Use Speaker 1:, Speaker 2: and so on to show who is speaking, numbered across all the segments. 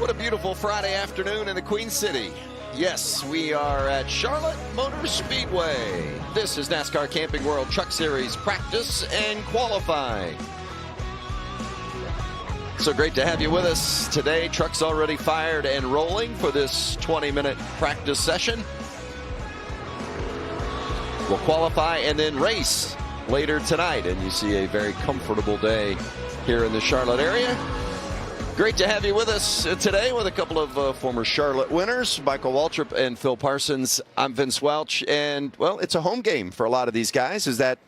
Speaker 1: What a beautiful Friday afternoon in the Queen City. Yes, we are at Charlotte Motor Speedway. This is NASCAR Camping World Truck Series practice and qualifying. So great to have you with us today. Trucks already fired and rolling for this 20-minute practice session. We'll qualify and then race later tonight. And you see a very comfortable day here in the Charlotte area. Great to have you with us today with a couple of former Charlotte winners, Michael Waltrip and Phil Parsons. I'm Vince Welch, and, well, it's a home game for a lot of these guys. Is that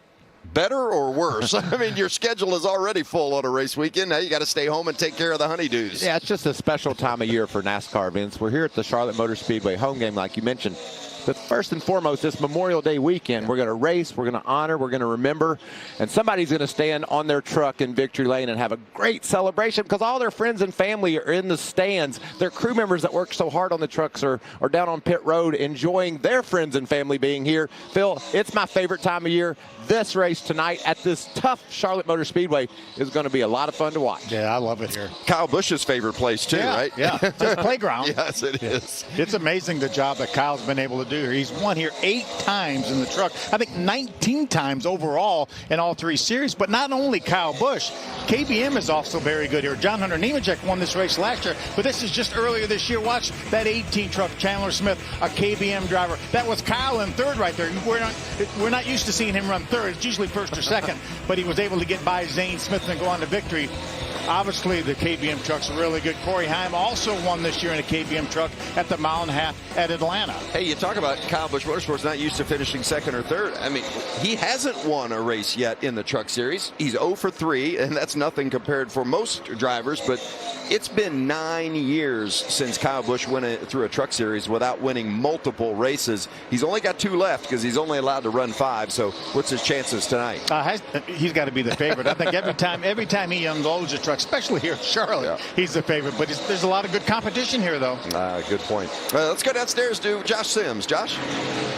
Speaker 1: better or worse? I mean, your schedule is already full on a race weekend. Now you got to stay home and take care of the honeydews.
Speaker 2: Yeah, it's just a special time of year for NASCAR, Vince. We're here at the Charlotte Motor Speedway home game, like you mentioned. But first and foremost, this Memorial Day weekend, we're going to race, we're going to honor, we're going to remember, and somebody's going to stand on their truck in victory lane and have a great celebration because all their friends and family are in the stands. Their crew members that work so hard on the trucks are down on pit road enjoying their friends and family being here. Phil, it's my favorite time of year. This race tonight at this tough Charlotte Motor Speedway is going to be a lot of fun to watch.
Speaker 3: Yeah, I love it here.
Speaker 1: Kyle Busch's favorite place too, right?
Speaker 3: Yeah, it's a playground.
Speaker 1: Yes, it is.
Speaker 3: It's amazing the job that Kyle's been able to do here. He's won here 8 times in the truck. I think 19 times overall in all 3 series. But not only Kyle Busch, KBM is also very good here. John Hunter Nemechek won this race last year, but this is just earlier this year. Watch that 18 truck, Chandler Smith, a KBM driver. That was Kyle in third right there. We're not used to seeing him run third. It's usually first or second, but he was able to get by Zane Smith and go on to victory. Obviously, the KBM truck's really good. Corey Heim also won this year in a KBM truck at the mile and a half at Atlanta.
Speaker 1: Hey, you talk about Kyle Busch Motorsports not used to finishing second or third. I mean, he hasn't won a race yet in the truck series. He's 0 for 3, and that's nothing compared for most drivers, but it's been 9 years since Kyle Busch went through a truck series without winning multiple races. He's only got 2 left because he's only allowed to run 5, so what's his chances tonight?
Speaker 3: He's got to be the favorite. I think every time he unloads a truck, especially here in Charlotte, he's the favorite. But there's a lot of good competition here, though.
Speaker 1: Good point. Let's go downstairs to Josh Sims. Josh?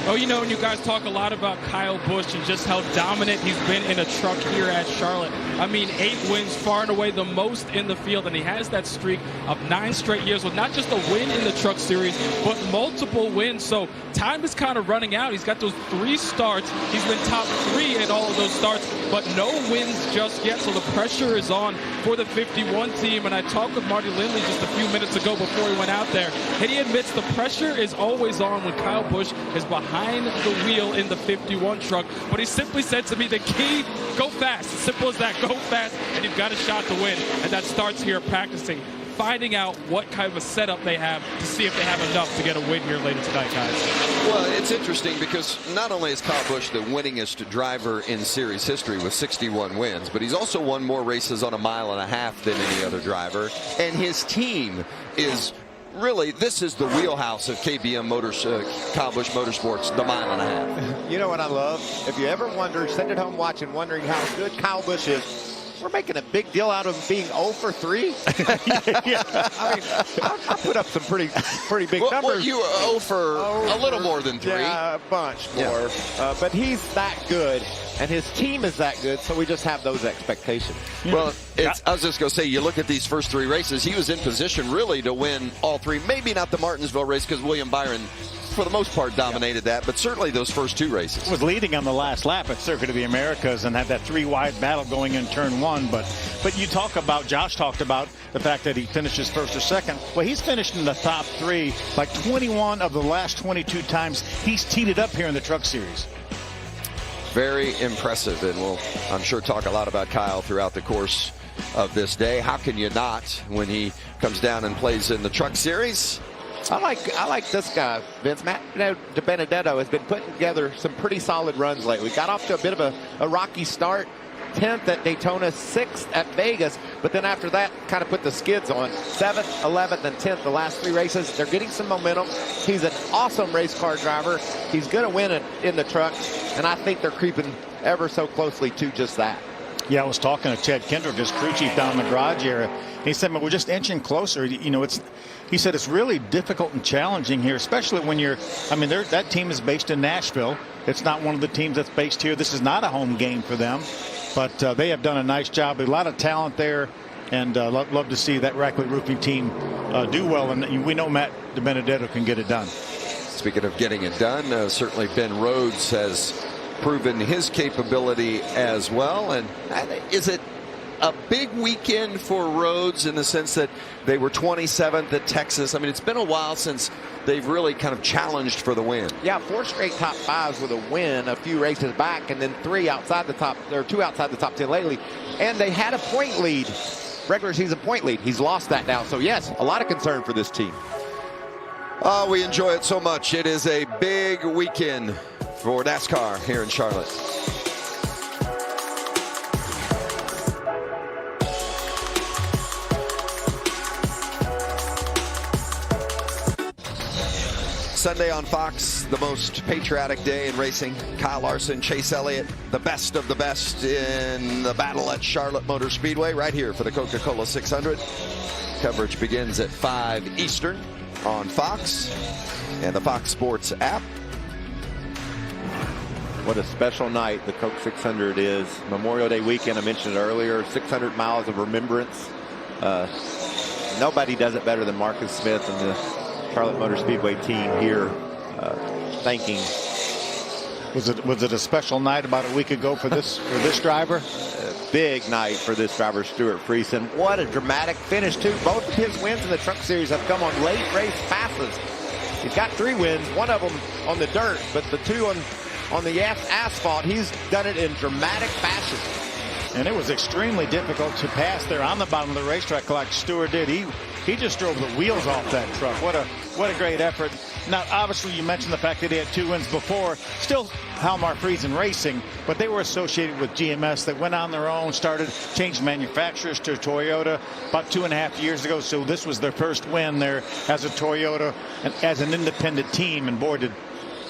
Speaker 4: Oh, you know, and you guys talk a lot about Kyle Busch and just how dominant he's been in a truck here at Charlotte. I mean, 8 wins, far and away the most in the field, and he has that streak of 9 straight years with not just a win in the truck series, but multiple wins. So time is kind of running out. He's got those 3 starts. He's been top 3 in all of those starts, but no wins just yet. So the pressure is on for the 51 team. And I talked with Marty Lindley just a few minutes ago before he went out there, and he admits the pressure is always on when Kyle Busch is behind the wheel in the 51 truck. But he simply said to me, the key, go fast. As simple as that, go fast, and you've got a shot to win. And that starts here practicing, finding out what kind of a setup they have to see if they have enough to get a win here later tonight, guys.
Speaker 1: Well, it's interesting because not only is Kyle Busch the winningest driver in series history with 61 wins, but he's also won more races on a mile and a half than any other driver. And his team is really, this is the wheelhouse of KBM Motors, Kyle Busch Motorsports, the mile and a half.
Speaker 2: You know what I love? If you ever wondered, sitting at home watching, wondering how good Kyle Busch is, we're making a big deal out of him being 0 for 3. Yeah. I mean, I put up some pretty big numbers.
Speaker 1: Well, you 0 for a little more than 3.
Speaker 2: Yeah, a bunch more. Yeah. But he's that good, and his team is that good, so we just have those expectations.
Speaker 1: Well, I was just going to say, you look at these first 3 races, he was in position really to win all 3. Maybe not the Martinsville race because William Byron, for the most part, dominated that, but certainly those first 2 races.
Speaker 3: Was leading on the last lap at Circuit of the Americas and had that 3-wide battle going in turn 1. But you talk about, Josh talked about the fact that he finishes first or second. Well, he's finished in the top 3 like 21 of the last 22 times he's teed it up here in the truck series.
Speaker 1: Very impressive, and we'll, I'm sure, talk a lot about Kyle throughout the course of this day. How can you not when he comes down and plays in the truck series?
Speaker 2: I like this guy, Vince. Matt DiBenedetto has been putting together some pretty solid runs lately. Got off to a bit of a rocky start. 10th at Daytona, 6th at Vegas, but then after that kind of put the skids on. 7th, 11th, and 10th the last 3 races. They're getting some momentum. He's an awesome race car driver. He's going to win in the trucks, and I think they're creeping ever so closely to just that.
Speaker 3: Yeah, I was talking to Chad Kendrick, his crew chief down in the garage area. He said, we're just inching closer. You know, he said it's really difficult and challenging here, especially when that team is based in Nashville. It's not one of the teams that's based here. This is not a home game for them, but they have done a nice job. A lot of talent there. And love to see that Rackley Roofing team do well. And we know Matt DiBenedetto can get it done.
Speaker 1: Speaking of getting it done, certainly Ben Rhodes has proven his capability as well. And is it a big weekend for Rhodes in the sense that they were 27th at Texas? I mean, it's been a while since they've really kind of challenged for the win.
Speaker 2: Yeah, 4 straight top 5s with a win a few races back, and then 2 outside the top 10 lately. And they had a point lead, regular season point lead. He's lost that now. So yes, a lot of concern for this team.
Speaker 1: Oh, we enjoy it so much. It is a big weekend for NASCAR here in Charlotte. Sunday on Fox, the most patriotic day in racing. Kyle Larson, Chase Elliott, the best of the best in the battle at Charlotte Motor Speedway, right here for the Coca-Cola 600. Coverage begins at 5 Eastern on Fox and the Fox Sports app.
Speaker 2: What a special night the Coke 600 is. Memorial Day weekend, I mentioned it earlier, 600 miles of remembrance. Nobody does it better than Marcus Smith and the Charlotte Motor Speedway team here thanking.
Speaker 3: Was it a special night about a week ago for this driver?
Speaker 2: A big night for this driver, Stuart Friesen. What a dramatic finish too. Both of his wins in the Truck Series have come on late race passes. He's got 3 wins, one of them on the dirt, but the 2 on the asphalt, he's done it in dramatic fashion.
Speaker 3: And it was extremely difficult to pass there on the bottom of the racetrack like Stewart did. He just drove the wheels off that truck. What a great effort. Now, obviously, you mentioned the fact that he had 2 wins before. Still Halmar Friesen Racing, but they were associated with GMS. They went on their own, changed manufacturers to Toyota about 2.5 years ago. So this was their first win there as a Toyota and as an independent team. And boy, did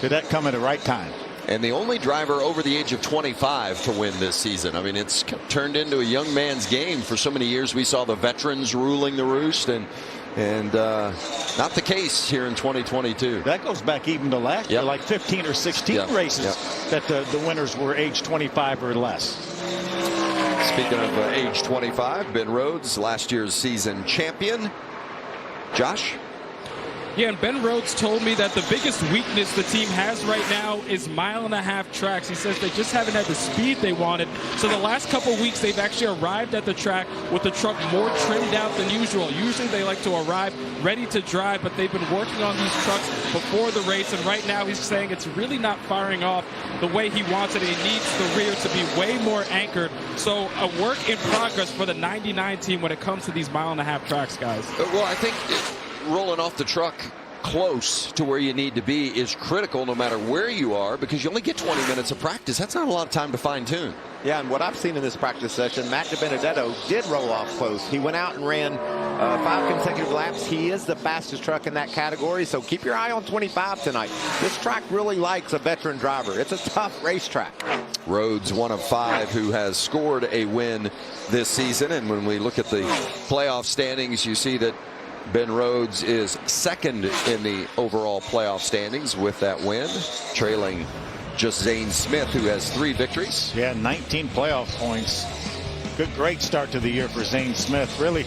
Speaker 3: that come at the right time.
Speaker 1: And the only driver over the age of 25 to win this season. I mean, it's turned into a young man's game. For so many years, we saw the veterans ruling the roost, and not the case here in 2022.
Speaker 3: That goes back even to last year, like 15 or 16 races that the winners were age 25 or less.
Speaker 1: Speaking of age 25, Ben Rhodes, last year's season champion. Josh?
Speaker 4: Yeah, and Ben Rhodes told me that the biggest weakness the team has right now is 1.5 mile tracks. He says they just haven't had the speed they wanted. So the last couple weeks, they've actually arrived at the track with the truck more trimmed out than usual. Usually they like to arrive ready to drive, but they've been working on these trucks before the race. And right now he's saying it's really not firing off the way he wants it. He needs the rear to be way more anchored. So a work in progress for the 99 team when it comes to these 1.5 mile tracks, guys.
Speaker 1: Well, I think rolling off the truck close to where you need to be is critical no matter where you are, because you only get 20 minutes of practice. That's not a lot of time to fine tune.
Speaker 2: Yeah, and what I've seen in this practice session, Matt DiBenedetto did roll off close. He went out and ran 5 consecutive laps. He is the fastest truck in that category, so keep your eye on 25 tonight. This track really likes a veteran driver. It's a tough racetrack.
Speaker 1: Rhodes, one of 5 who has scored a win this season, and when we look at the playoff standings, you see that Ben Rhodes is 2nd in the overall playoff standings with that win, trailing just Zane Smith, who has 3 victories.
Speaker 3: Yeah, 19 playoff points. Great start to the year for Zane Smith. Really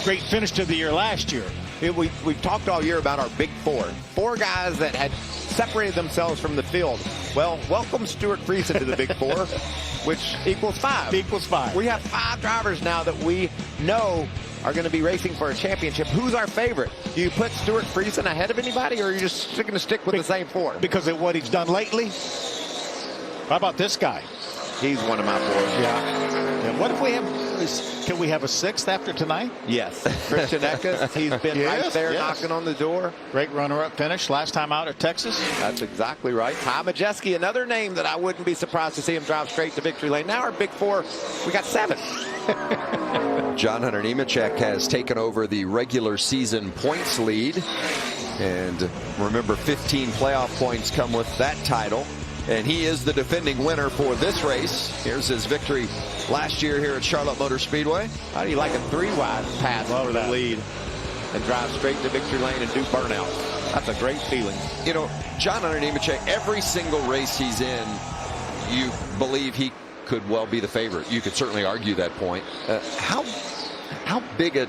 Speaker 3: great finish to the year last year.
Speaker 2: We've talked all year about our big 4. 4 guys that had separated themselves from the field. Well, welcome Stuart Friesen to the big 4, which equals 5.
Speaker 3: Equals 5.
Speaker 2: We have 5 drivers now that we know are going to be racing for a championship. Who's our favorite? Do you put Stuart Friesen ahead of anybody, or are you just going to stick with the same 4?
Speaker 3: Because of what he's done lately? How about this guy?
Speaker 2: He's one of my 4.
Speaker 3: Yeah. What if we have, can we have a 6th after tonight?
Speaker 2: Yes. Christian Eckes, he's been right there knocking on the door.
Speaker 3: Great runner-up finish last time out at Texas.
Speaker 2: That's exactly right. Ty Majeski, another name that I wouldn't be surprised to see him drive straight to victory lane. Now our big 4, we got 7.
Speaker 1: John Hunter Nemechek has taken over the regular season points lead. And remember, 15 playoff points come with that title. And he is the defending winner for this race. Here's his victory last year here at Charlotte Motor Speedway.
Speaker 2: How do you like a 3-wide pass for the lead and drive straight to victory lane and do burnout? That's a great feeling.
Speaker 1: You know, John Hunter Nemechek, every single race he's in, you believe he could well be the favorite. You could certainly argue that point. How How big a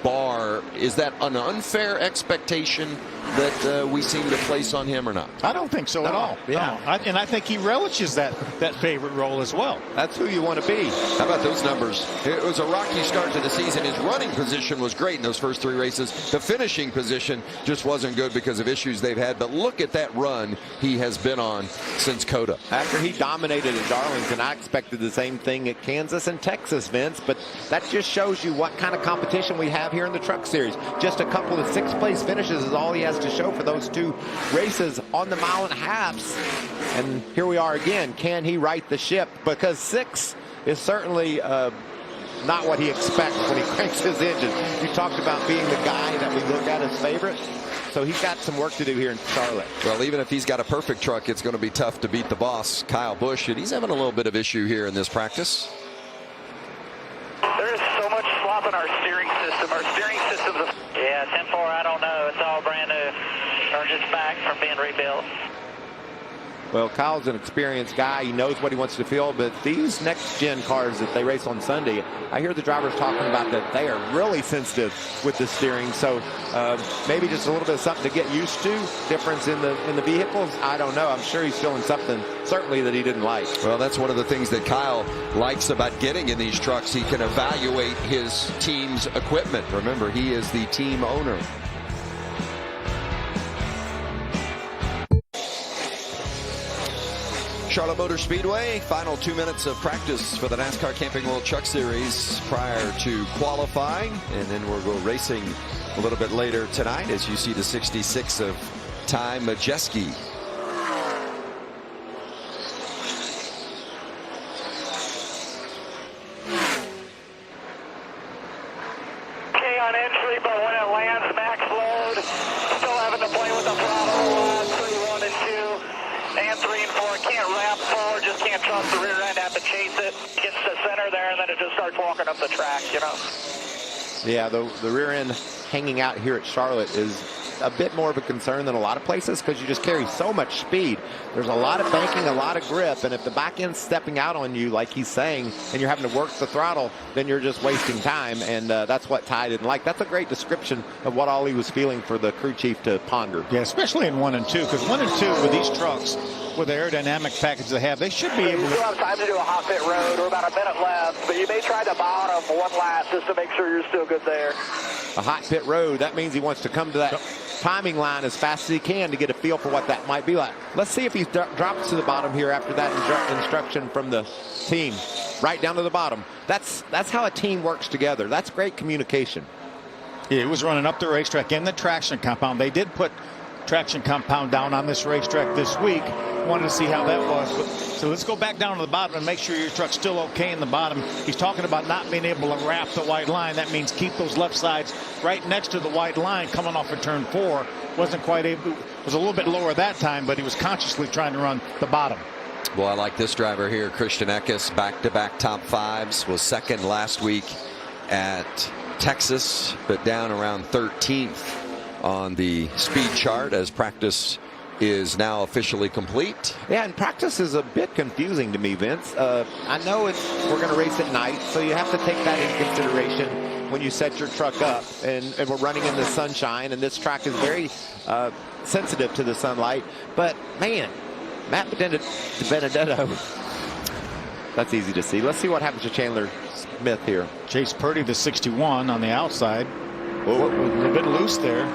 Speaker 1: bar is that? An unfair expectation that we seem to place on him or not?
Speaker 3: I don't think so at all.
Speaker 2: Yeah.
Speaker 3: No. And I think he relishes that favorite role as well.
Speaker 2: That's who you want to be.
Speaker 1: How about those numbers? It was a rocky start to the season. His running position was great in those first 3 races. The finishing position just wasn't good because of issues they've had. But look at that run he has been on since COTA.
Speaker 2: After he dominated at Darlington, I expected the same thing at Kansas and Texas, Vince. But that just shows you what kind of competition we have here in the Truck Series. Just a couple of 6th place finishes is all he has to show for those 2 races on the mile and a halves. And here we are again. Can he right the ship? Because 6 is certainly not what he expects when he cranks his engine. You talked about being the guy that we look at as favorite. So he's got some work to do here in Charlotte.
Speaker 1: Well, even if he's got a perfect truck, it's going to be tough to beat the boss, Kyle Busch. And he's having a little bit of issue here in this practice.
Speaker 5: There's so much slop in our steering system. Our steering system's yeah, 10-4, I don't know. It's all brand new. Or just back from being rebuilt.
Speaker 2: Well, Kyle's an experienced guy. He knows what he wants to feel, but these next-gen cars that they race on Sunday, I hear the drivers talking about that they are really sensitive with the steering. So maybe just a little bit of something to get used to. Difference in the vehicles, I don't know. I'm sure he's feeling something, certainly, that he didn't like.
Speaker 1: Well, that's one of the things that Kyle likes about getting in these trucks. He can evaluate his team's equipment. Remember, he is the team owner. Charlotte Motor Speedway, final 2 minutes of practice for the NASCAR Camping World Truck Series prior to qualifying. And then we'll go racing a little bit later tonight as you see the 66 of Ty Majeski.
Speaker 5: Okay on entry, but when it lands max load, still having to play with the throttle 3, 1, and 2. And 3 and 4, can't wrap forward, just can't trust the rear end, have to chase it. Gets to center there, and then it just starts walking up the track, you know.
Speaker 2: Yeah, the rear end hanging out here at Charlotte is a bit more of a concern than a lot of places because you just carry so much speed. There's a lot of banking, a lot of grip, and if the back end's stepping out on you, like he's saying, and you're having to work the throttle, then you're just wasting time, and that's what Ty didn't like. That's a great description of what all he was feeling for the crew chief to ponder.
Speaker 3: Yeah, especially in 1 and 2, because 1 and 2 with these trucks, with the aerodynamic package they have, they should be able to.
Speaker 5: You still have time to do a hot pit road. We're about a minute left, but you may try the bottom 1 lap just to make sure you're still good there.
Speaker 2: A hot pit road, that means he wants to come to that timing line as fast as he can to get a feel for what that might be like. Let's see if he drops to the bottom here after that instruction from the team. Right down to the bottom. That's how a team works together. That's great communication.
Speaker 3: Yeah, he was running up the racetrack in the traction compound. They did put traction compound down on this racetrack this week. Wanted to see how that was. So let's go back down to the bottom and make sure your truck's still okay in the bottom. He's talking about not being able to wrap the white line. That means keep those left sides right next to the white line coming off of turn 4. Wasn't quite able, was a little bit lower that time, but he was consciously trying to run the bottom.
Speaker 1: Well, I like this driver here, Christian Eckes, back-to-back top 5s, was second last week at Texas, but down around 13th on the speed chart as practice is now officially complete.
Speaker 2: Yeah, and practice is a bit confusing to me, Vince. I know we're going to race at night, so you have to take that into consideration when you set your truck up. And we're running in the sunshine, and this track is very sensitive to the sunlight. But, man, Matt Benedetto, that's easy to see. Let's see what happens to Chandler Smith here.
Speaker 3: Chase Purdy, the 61 on the outside. A bit loose there.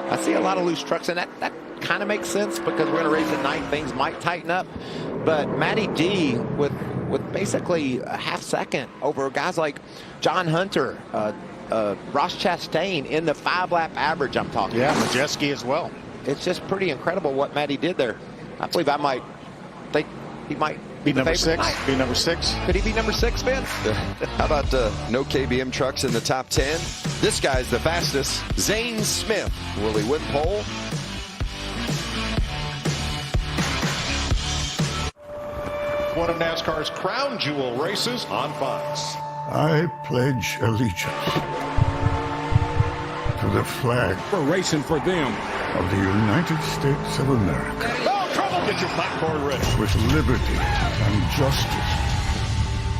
Speaker 2: I see a lot of loose trucks, and that kind of makes sense because we're going to race at night. Things might tighten up. But Matty D with basically a half second over guys like John Hunter, Ross Chastain in the 5-lap average I'm talking about.
Speaker 3: Yeah, Majeski as well.
Speaker 2: It's just pretty incredible what Matty did there. I believe I might think he might
Speaker 3: be number 6. Be number 6.
Speaker 2: Could he be number 6, Vince?
Speaker 1: How about no KBM trucks in the top 10? This guy's the fastest. Zane Smith. Will he win pole?
Speaker 6: One of NASCAR's crown jewel races on Fox.
Speaker 7: I pledge allegiance to the flag.
Speaker 8: We're racing for them.
Speaker 7: Of the United States of America.
Speaker 6: Oh, trouble! Get your popcorn ready.
Speaker 7: With liberty and justice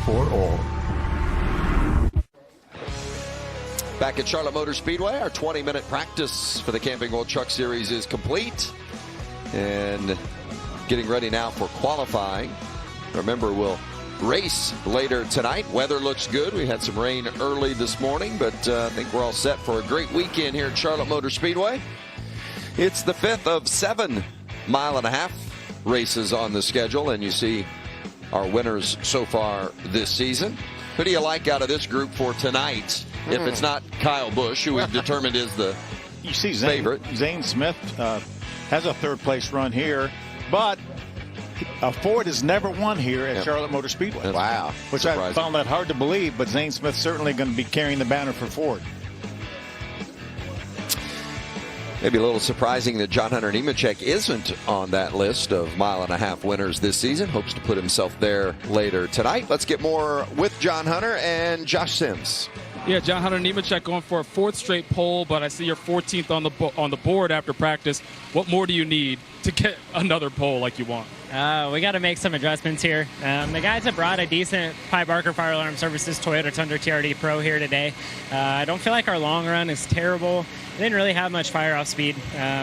Speaker 7: for all.
Speaker 1: Back at Charlotte Motor Speedway, our 20-minute practice for the Camping World Truck Series is complete. And getting ready now for qualifying. Remember, we'll race later tonight. Weather looks good. We had some rain early this morning, but I think we're all set for a great weekend here at Charlotte Motor Speedway. It's the 5th of 7 mile-and-a-half races on the schedule, and you see our winners so far this season. Who do you like out of this group for tonight? If it's not Kyle Busch, who we've determined is the favorite.
Speaker 3: Zane Smith has a third-place run here, but Ford has never won here at Charlotte Motor Speedway.
Speaker 2: Wow.
Speaker 3: Which I found that hard to believe, but Zane Smith's certainly going to be carrying the banner for Ford.
Speaker 1: Maybe a little surprising that John Hunter Nemechek isn't on that list of mile-and-a-half winners this season. Hopes to put himself there later tonight. Let's get more with John Hunter and Josh Sims.
Speaker 4: Yeah, John Hunter Nemechek going for a 4th straight pole, but I see you're 14th on the board after practice. What more do you need to get another pole like you want?
Speaker 8: We got to make some adjustments here. The guys have brought a decent Pi Barker Fire Alarm Services Toyota Tundra TRD Pro here today. I don't feel like our long run is terrible. We didn't really have much fire off speed.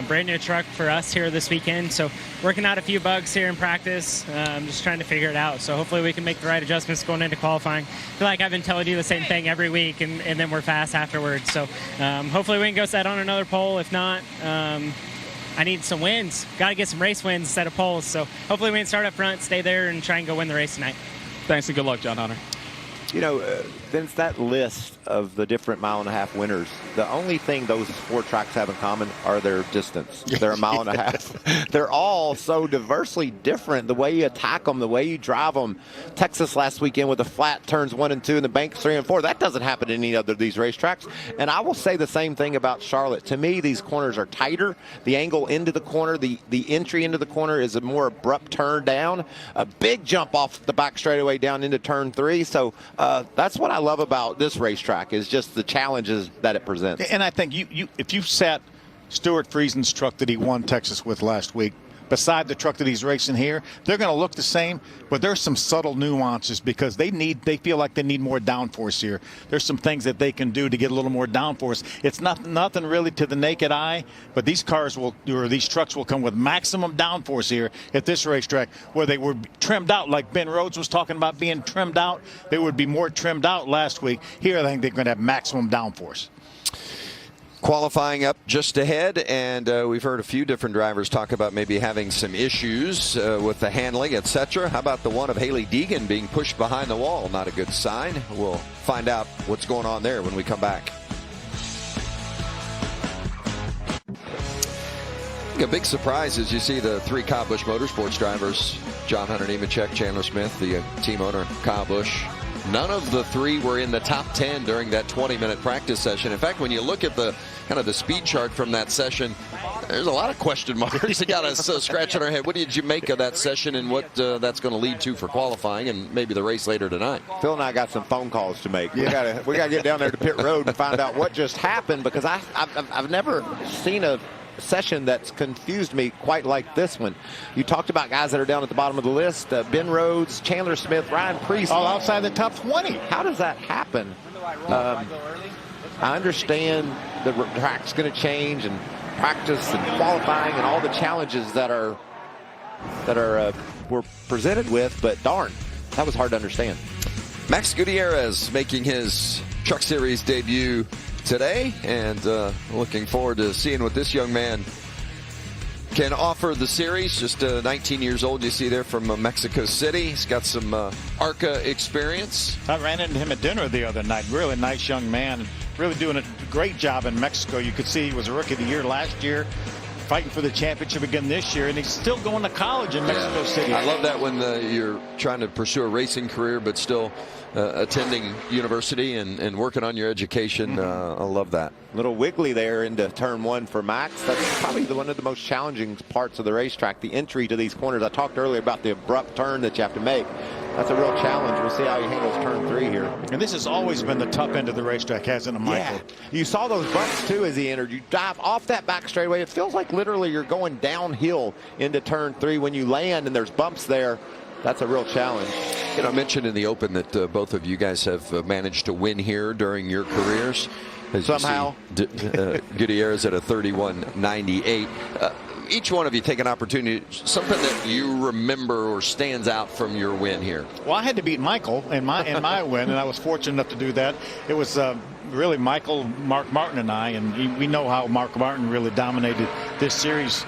Speaker 8: Brand new truck for us here this weekend, so working out a few bugs here in practice. Just trying to figure it out. So hopefully we can make the right adjustments going into qualifying. I feel like I've been telling you the same thing every week, and then we're fast afterwards. So hopefully we can go set on another pole. If not, I need some wins. Got to get some race wins instead of poles. So hopefully we can start up front, stay there, and try and go win the race tonight.
Speaker 4: Thanks and good luck, John Hunter.
Speaker 2: You know, Vince, that list of the different mile-and-a-half winners, the only thing those 4 tracks have in common are their distance. They're a mile and a half. They're all so diversely different. The way you attack them, the way you drive them. Texas last weekend with the flat turns 1 and 2 and the banks 3 and 4. That doesn't happen in any other of these racetracks. And I will say the same thing about Charlotte. To me, these corners are tighter. The angle into the corner, the entry into the corner is a more abrupt turn down. A big jump off the back straightaway down into turn 3. So that's what I love about this racetrack, is just the challenges that it presents.
Speaker 3: And I think if you sat Stuart Friesen's truck that he won Texas with last week beside the truck that he's racing here, they're going to look the same, but there's some subtle nuances because they feel like they need more downforce here. There's some things that they can do to get a little more downforce. It's nothing really to the naked eye, but these trucks will come with maximum downforce here at this racetrack, where they were trimmed out like Ben Rhodes was talking about being trimmed out. They would be more trimmed out last week. Here I think they're going to have maximum downforce.
Speaker 1: Qualifying up just ahead, and we've heard a few different drivers talk about maybe having some issues with the handling, etc. How about the one of Haley Deegan being pushed behind the wall? Not a good sign. We'll find out what's going on there when we come back. A big surprise is you see the 3 Kyle Busch Motorsports drivers, John Hunter Nemechek, Chandler Smith, the team owner, Kyle Busch. None of the 3 were in the top 10 during that 20-minute practice session. In fact, when you look at the kind of the speed chart from that session, there's a lot of question marks. We got us scratching our head. What did you make of that session and what that's going to lead to for qualifying and maybe the race later tonight?
Speaker 2: Phil and I got some phone calls to make. We got to get down there to pit road and find out what just happened, because I've never seen a session that's confused me quite like this one. You talked about guys that are down at the bottom of the list, Ben Rhodes, Chandler Smith, Ryan Preece,
Speaker 3: all outside the top 20.
Speaker 2: How does that happen? I understand the track's going to change, and practice and qualifying and all the challenges that were presented with, but darn, that was hard to understand.
Speaker 1: Max Gutierrez making his Truck Series debut today, and looking forward to seeing what this young man can offer the series. Just 19 years old, you see there, from Mexico City. He's got some ARCA experience.
Speaker 3: I ran into him at dinner the other night. Really nice young man. Really doing a great job in Mexico. You could see he was a Rookie of the Year last year, fighting for the championship again this year, and he's still going to college in Mexico City.
Speaker 1: I love that when you're trying to pursue a racing career but still attending university and working on your education. I love that.
Speaker 2: Little wiggly there into turn 1 for Max. That's probably one of the most challenging parts of the racetrack, the entry to these corners. I talked earlier about the abrupt turn that you have to make. That's a real challenge. We'll see how he handles turn 3 here.
Speaker 3: And this has always been the tough end of the racetrack, hasn't it, Michael?
Speaker 2: Yeah. You saw those bumps, too, as he entered. You dive off that back straightaway. It feels like literally you're going downhill into turn 3 when you land and there's bumps there. That's a real challenge.
Speaker 1: You know, I mentioned in the Open that both of you guys have managed to win here during your careers.
Speaker 2: somehow.
Speaker 1: Gutierrez at a 31.98. Each one of you take an opportunity, something that you remember or stands out from your win here.
Speaker 3: Well, I had to beat Michael in my win, and I was fortunate enough to do that. It was really Michael, Mark Martin, and I, and we know how Mark Martin really dominated this series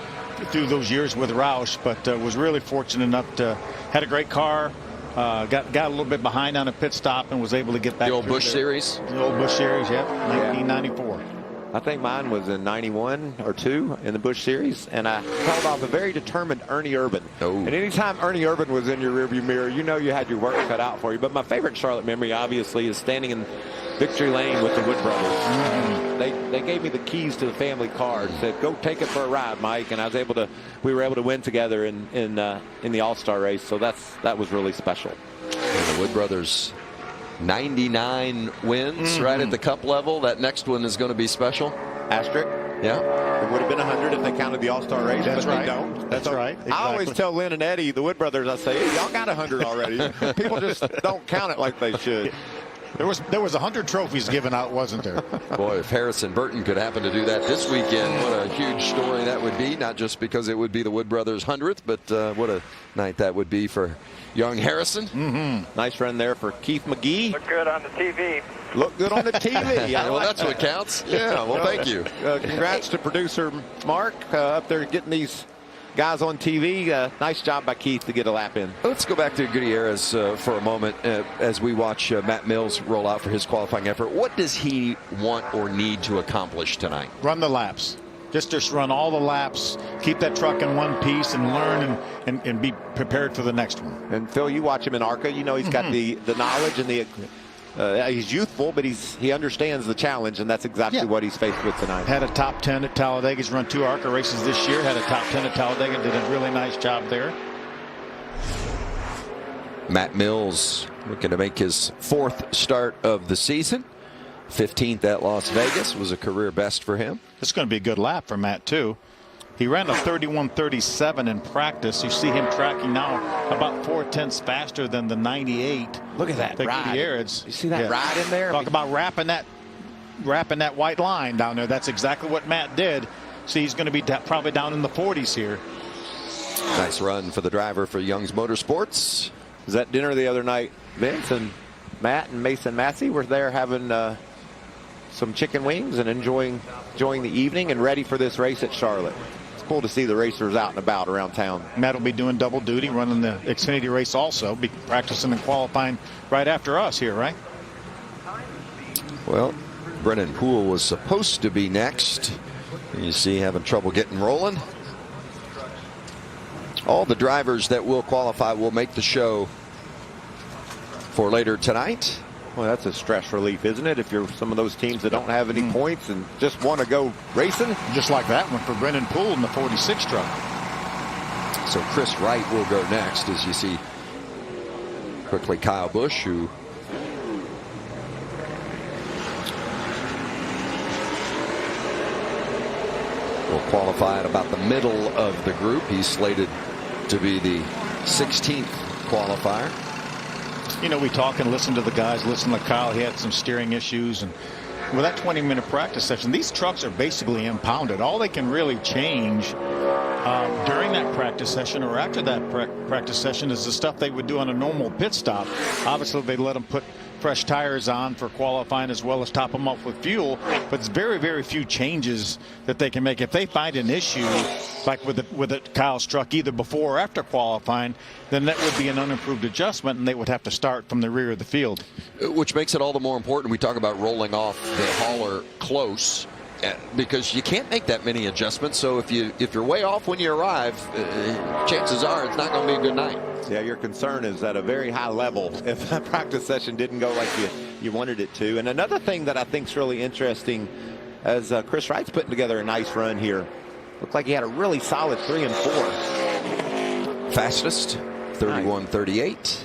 Speaker 3: through those years with Roush, but was really fortunate enough to had a great car. Got a little bit behind on a pit stop and was able to get back.
Speaker 1: The old Busch Series?
Speaker 3: The old Busch Series, yeah, 1994.
Speaker 2: I think mine was in 91 or 2 in the Busch Series, and I held off a very determined Ernie Urban.
Speaker 1: Oh.
Speaker 2: And anytime Ernie Urban was in your rearview mirror, you know you had your work cut out for you. But my favorite Charlotte memory, obviously, is standing in victory lane with the Wood Brothers. Mm-hmm. They gave me the keys to the family car and said, "Go take it for a ride, Mike." And we were able to win together in the All-Star race. So that was really special.
Speaker 1: And the Wood Brothers, 99 wins right at the Cup level. That next one is going to be special.
Speaker 2: Asterisk.
Speaker 1: Yeah.
Speaker 2: It would have been 100 if they counted the All-Star race,
Speaker 3: That's
Speaker 2: but
Speaker 3: right.
Speaker 2: they don't.
Speaker 3: That's right. Exactly.
Speaker 2: I always tell Lynn and Eddie, the Wood Brothers, I say, "Hey, y'all got 100 already." People just don't count it like they should.
Speaker 3: There was 100 trophies given out, wasn't there?
Speaker 1: Boy, if Harrison Burton could happen to do that this weekend, what a huge story that would be. Not just because it would be the Wood Brothers' 100th, but what a night that would be for young Harrison.
Speaker 2: Mm-hmm. Nice run there for Keith McGee.
Speaker 5: Look good on the TV.
Speaker 2: Look good on the TV.
Speaker 1: Well, that's what counts. Yeah, well, thank you.
Speaker 2: Congrats to producer Mark up there getting these guys on TV. Nice job by Keith to get a lap in.
Speaker 1: Let's go back to Gutierrez for a moment as we watch Matt Mills roll out for his qualifying effort. What does he want or need to accomplish tonight?
Speaker 3: Run the laps. Just run all the laps, keep that truck in one piece, and learn and be prepared for the next one.
Speaker 2: And Phil, you watch him in ARCA. You know he's got the knowledge and the. He's youthful, but he understands the challenge, and that's exactly what he's faced with tonight.
Speaker 3: Had a top 10 at Talladega. He's run 2 ARCA races this year. Had a top 10 at Talladega. Did a really nice job there.
Speaker 1: Matt Mills looking to make his 4th start of the season. 15th at Las Vegas was a career best for him.
Speaker 3: It's going to be a good lap for Matt, too. He ran a 31.37 in practice. You see him tracking now about 4/10 faster than the 98.
Speaker 2: Look at that ride.
Speaker 3: Gutierrez.
Speaker 2: You see that ride in there?
Speaker 3: Talk about wrapping that white line down there. That's exactly what Matt did. See, he's going to be probably down in the 40s here.
Speaker 1: Nice run for the driver for Young's Motorsports.
Speaker 2: Was at dinner the other night. Vince and Matt and Mason Massey were there having some chicken wings and enjoying the evening and ready for this race at Charlotte. It's cool to see the racers out and about around town.
Speaker 3: Matt will be doing double duty, running the Xfinity race also, be practicing and qualifying right after us here, right?
Speaker 1: Well, Brennan Poole was supposed to be next. You see having trouble getting rolling. All the drivers that will qualify will make the show for later tonight.
Speaker 2: Well, that's a stress relief, isn't it? If you're some of those teams that don't have any points and just want to go racing.
Speaker 3: Just like that one for Brennan Poole in the 46 truck.
Speaker 1: So Chris Wright will go next, as you see quickly Kyle Busch, who will qualify at about the middle of the group. He's slated to be the 16th qualifier.
Speaker 3: You know, we talk and listen to the guys, listen to Kyle. He had some steering issues, and with that 20-minute practice session, these trucks are basically impounded. All they can really change during that practice session or after that practice session is the stuff they would do on a normal pit stop. Obviously, they let them put fresh tires on for qualifying as well as top them up with fuel, but it's very, very few changes that they can make. If they find an issue like with Kyle's truck either before or after qualifying, then that would be an unimproved adjustment and they would have to start from the rear of the field.
Speaker 1: Which makes it all the more important. We talk about rolling off the hauler close because you can't make that many adjustments. So if you're way off when you arrive, chances are it's not going to be a good night.
Speaker 2: Yeah, your concern is at a very high level if that practice session didn't go like you wanted it to. And another thing that I think is really interesting as Chris Wright's putting together a nice run here. Looked like he had a really solid 3 and 4.
Speaker 1: Fastest, 31.38.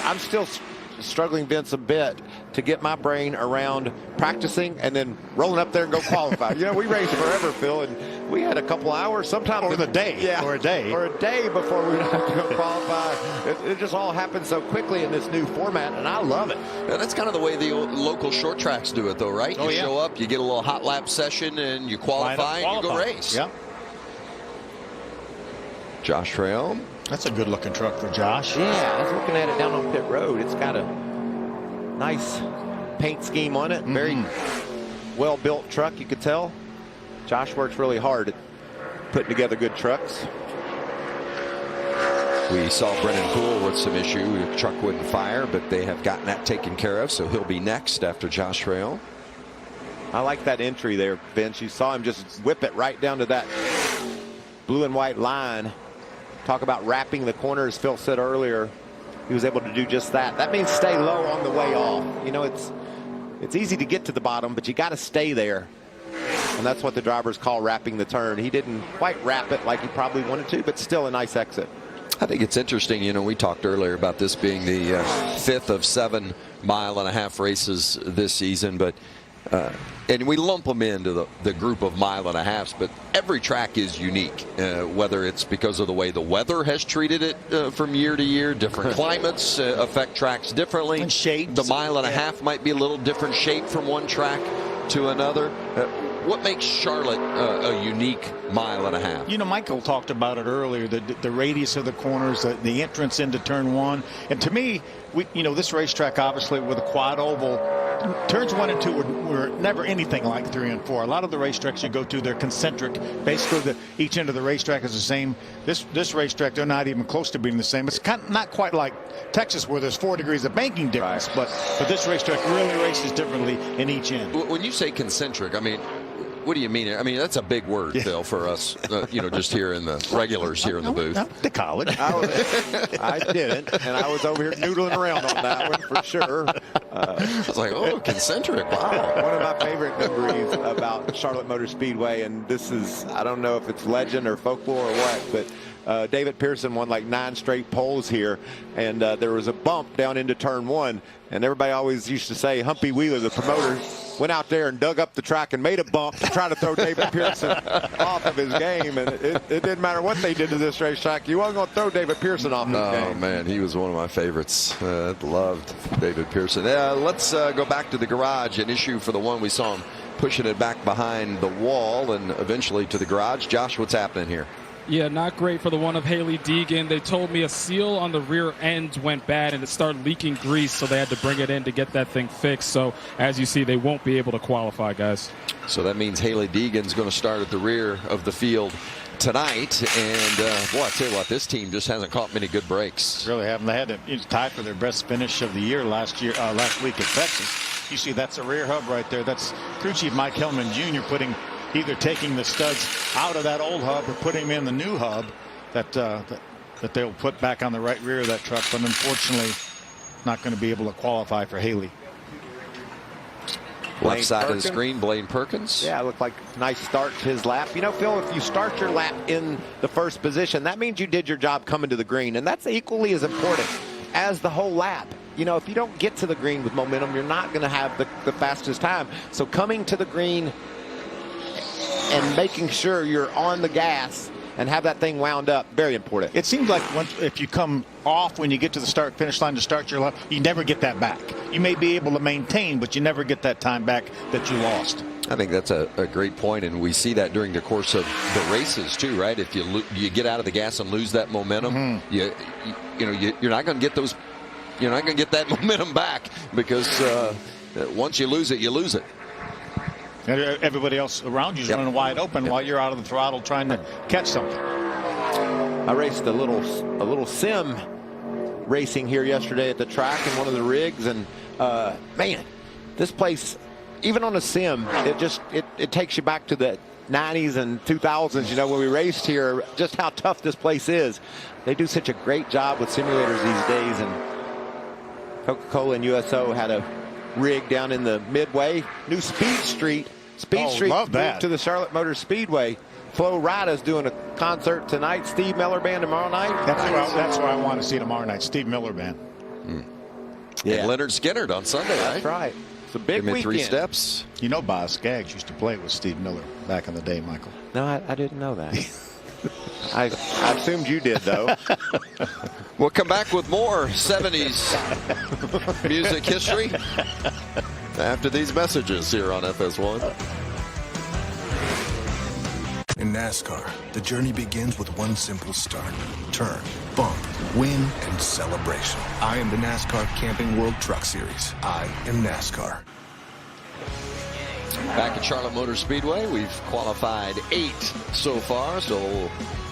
Speaker 2: I'm still struggling, Vince, a bit to get my brain around practicing and then rolling up there and go qualify. You know, we raced forever, Phil, and we had a couple hours, sometimes
Speaker 3: Or the day.
Speaker 2: Yeah,
Speaker 3: Or a day.
Speaker 2: Or a day before we would have to go qualify. It just all happened so quickly in this new format, and I love it.
Speaker 1: Yeah, that's kind of the way the local short tracks do it, though, right?
Speaker 3: Oh,
Speaker 1: you
Speaker 3: yeah.
Speaker 1: show up, you get a little hot lap session, and you qualify, and you go race.
Speaker 3: Yeah.
Speaker 1: Josh Trail.
Speaker 3: That's a good-looking truck for Josh.
Speaker 2: Yeah, I was looking at it down on pit road. It's got a nice paint scheme on it. Very well-built truck, you could tell. Josh works really hard at putting together good trucks.
Speaker 1: We saw Brennan Poole with some issue. The truck wouldn't fire, but they have gotten that taken care of, so he'll be next after Josh Trail.
Speaker 2: I like that entry there, Vince. You saw him just whip it right down to that blue and white line. Talk about wrapping the corners, Phil said earlier. He was able to do just that. That means stay low on the way off. You know, it's easy to get to the bottom, but you got to stay there. And that's what the drivers call wrapping the turn. He didn't quite wrap it like he probably wanted to, but still a nice exit.
Speaker 1: I think it's interesting. You know, we talked earlier about this being the fifth of 7 mile-and-a-half races this season, but and we lump them into the group of mile-and-a-halfs, but every track is unique, whether it's because of the way the weather has treated it from year to year. Different climates affect tracks differently.
Speaker 3: And shapes.
Speaker 1: The mile-and-a-half might be a little different shape from one track to another. What makes Charlotte a unique mile-and-a-half?
Speaker 3: You know, Michael talked about it earlier, the radius of the corners, the entrance into turn 1. And to me, this racetrack, obviously, with a quad oval, turns 1 and 2 were never anything like 3 and 4. A lot of the racetracks you go to, they're concentric. Basically, each end of the racetrack is the same. This racetrack, they're not even close to being the same. It's not quite like Texas, where there's 4 degrees of banking difference. Right. But this racetrack really races differently in each end.
Speaker 1: When you say concentric, I mean, what do you mean? I mean, that's a big word, Phil, for us, just here in the regulars here in the booth.
Speaker 3: The college.
Speaker 2: I didn't, and I was over here noodling around on that one for sure.
Speaker 1: I was like, oh, concentric, wow.
Speaker 2: One of my favorite memories about Charlotte Motor Speedway, and this is, I don't know if it's legend or folklore or what, but David Pearson won like 9 straight poles here, and there was a bump down into turn 1, and everybody always used to say Humpy Wheeler, the promoter, went out there and dug up the track and made a bump to try to throw David Pearson off of his game, and it didn't matter what they did to this racetrack. You wasn't going to throw David Pearson off his game.
Speaker 1: Oh, man, he was one of my favorites. Loved David Pearson. Let's go back to the garage, an issue for the one we saw him pushing it back behind the wall and eventually to the garage. Josh, what's happening here?
Speaker 4: Yeah, not great for the one of Hailie Deegan. They told me a seal on the rear end went bad and it started leaking grease, so they had to bring it in to get that thing fixed. So, as you see, they won't be able to qualify, guys. So
Speaker 1: that means Hailie Deegan's going to start at the rear of the field tonight. And, boy, I tell you what, this team just hasn't caught many good breaks.
Speaker 3: Really haven't. They had to tie for their best finish of the year last week at Texas. You see, that's a rear hub right there. That's crew chief Mike Hillman Jr. either taking the studs out of that old hub or putting them in the new hub that they'll put back on the right rear of that truck, but unfortunately not going to be able to qualify for Hailie.
Speaker 1: Left side of the screen, Blaine Perkins.
Speaker 2: Yeah, it looked like a nice start to his lap. You know, Phil, if you start your lap in the first position, that means you did your job coming to the green, and that's equally as important as the whole lap. You know, if you don't get to the green with momentum, you're not going to have the fastest time. So coming to the green and making sure you're on the gas and have that thing wound up, very important.
Speaker 3: It seems like if you come off when you get to the finish line to start your lap, you never get that back. You may be able to maintain, but you never get that time back that you lost.
Speaker 1: I think that's a great point, and we see that during the course of the races too, right? If you get out of the gas and lose that momentum, you're not going to get those. You're not going to get that momentum back because once you lose it, you lose it.
Speaker 3: Everybody else around you is running wide open while you're out of the throttle trying to catch something.
Speaker 2: I raced a little sim racing here yesterday at the track in one of the rigs, and man, this place, even on a sim, it takes you back to the 90s and 2000s, you know, when we raced here, just how tough this place is. They do such a great job with simulators these days, and Coca-Cola and USO had a rig down in the Midway. New Speed Street
Speaker 3: love that.
Speaker 2: to the Charlotte Motor Speedway. Flo Rida's doing a concert tonight. Steve Miller Band tomorrow night.
Speaker 3: That's what I want to see tomorrow night. Steve Miller Band.
Speaker 2: Yeah.
Speaker 1: And Leonard Skinnard on Sunday, right?
Speaker 2: That's right. It's a big
Speaker 1: Give me
Speaker 2: weekend.
Speaker 1: 3 steps.
Speaker 3: You know Boz Skaggs used to play with Steve Miller back in the day, Michael.
Speaker 2: No, I didn't know that. I assumed you did, though.
Speaker 1: We'll come back with more 70s music history after these messages here on FS1.
Speaker 9: In NASCAR, the journey begins with one simple start. Turn, bump, win, and celebration. I am the NASCAR Camping World Truck Series. I am NASCAR.
Speaker 1: Back at Charlotte Motor Speedway, we've qualified 8 so far, so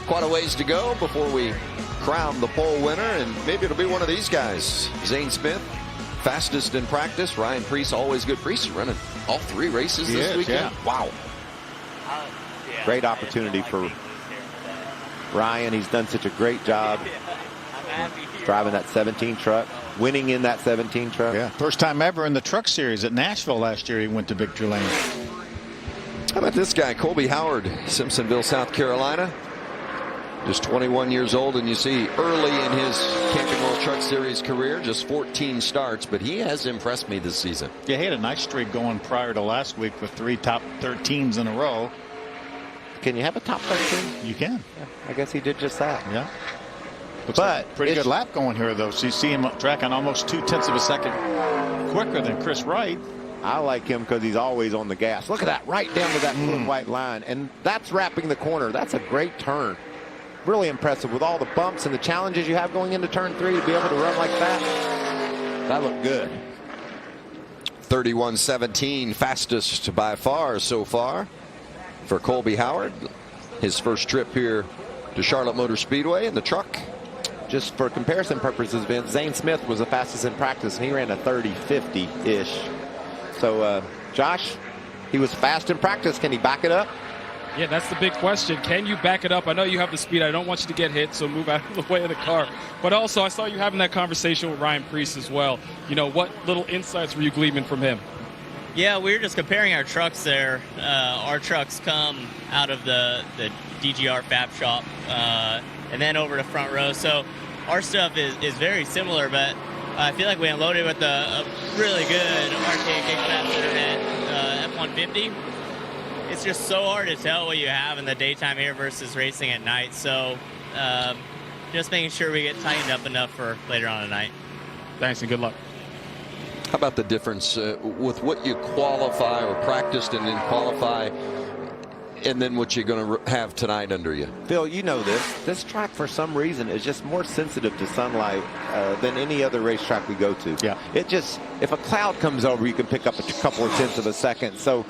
Speaker 1: quite a ways to go before we crown the pole winner, and maybe it'll be one of these guys. Zane Smith, fastest in practice. Ryan Preece, always good. Preece running all 3 races this weekend.
Speaker 3: Yeah.
Speaker 1: Wow.
Speaker 2: Great opportunity for Ryan. He's done such a great job driving that 17 truck, winning in that 17 truck.
Speaker 3: Yeah, first time ever in the Truck Series at Nashville last year. He went to victory lane.
Speaker 1: How about this guy, Colby Howard, Simpsonville, South Carolina. Just 21 years old, and you see early in his Camping World Truck Series career, just 14 starts, but he has impressed me this season.
Speaker 3: Yeah, he had a nice streak going prior to last week with 3 top 13s in a row.
Speaker 2: Can you have a top 13?
Speaker 3: You can.
Speaker 2: Yeah, I guess he did just that.
Speaker 3: Yeah. Looks
Speaker 2: But
Speaker 3: like a pretty good lap going here, though. So you see him tracking almost 0.2 of a second quicker than Chris Wright.
Speaker 2: I like him because he's always on the gas. Look at that, right down to that blue and white line. And that's wrapping the corner. That's a great turn. Really impressive with all the bumps and the challenges you have going into turn 3 to be able to run like that. That looked good.
Speaker 1: 31:17, fastest by far so far for Colby Howard. His first trip here to Charlotte Motor Speedway in the truck.
Speaker 2: Just for comparison purposes, Vince, Zane Smith was the fastest in practice, and he ran a 30:50-ish. So, Josh, he was fast in practice. Can he back it up?
Speaker 4: Yeah, that's the big question. Can you back it up? I know you have the speed. I don't want you to get hit, so move out of the way of the car. But also, I saw you having that conversation with Ryan Preece as well. You know, what little insights were you gleaming from him?
Speaker 10: Yeah, we were just comparing our trucks there. Our trucks come out of the DGR Fab Shop and then over to front row. So our stuff is very similar, but I feel like we unloaded with a really good arcade Big Fat Center F-150. It's just so hard to tell what you have in the daytime here versus racing at night. So just making sure we get tightened up enough for later on tonight.
Speaker 4: Thanks and good luck.
Speaker 1: How about the difference with what you qualify or practiced and then qualify, and then what you're going to have tonight under you?
Speaker 2: Phil, you know this. This track, for some reason, is just more sensitive to sunlight than any other racetrack we go to.
Speaker 3: Yeah.
Speaker 2: It just, if a cloud comes over, you can pick up a couple of tenths of a second. So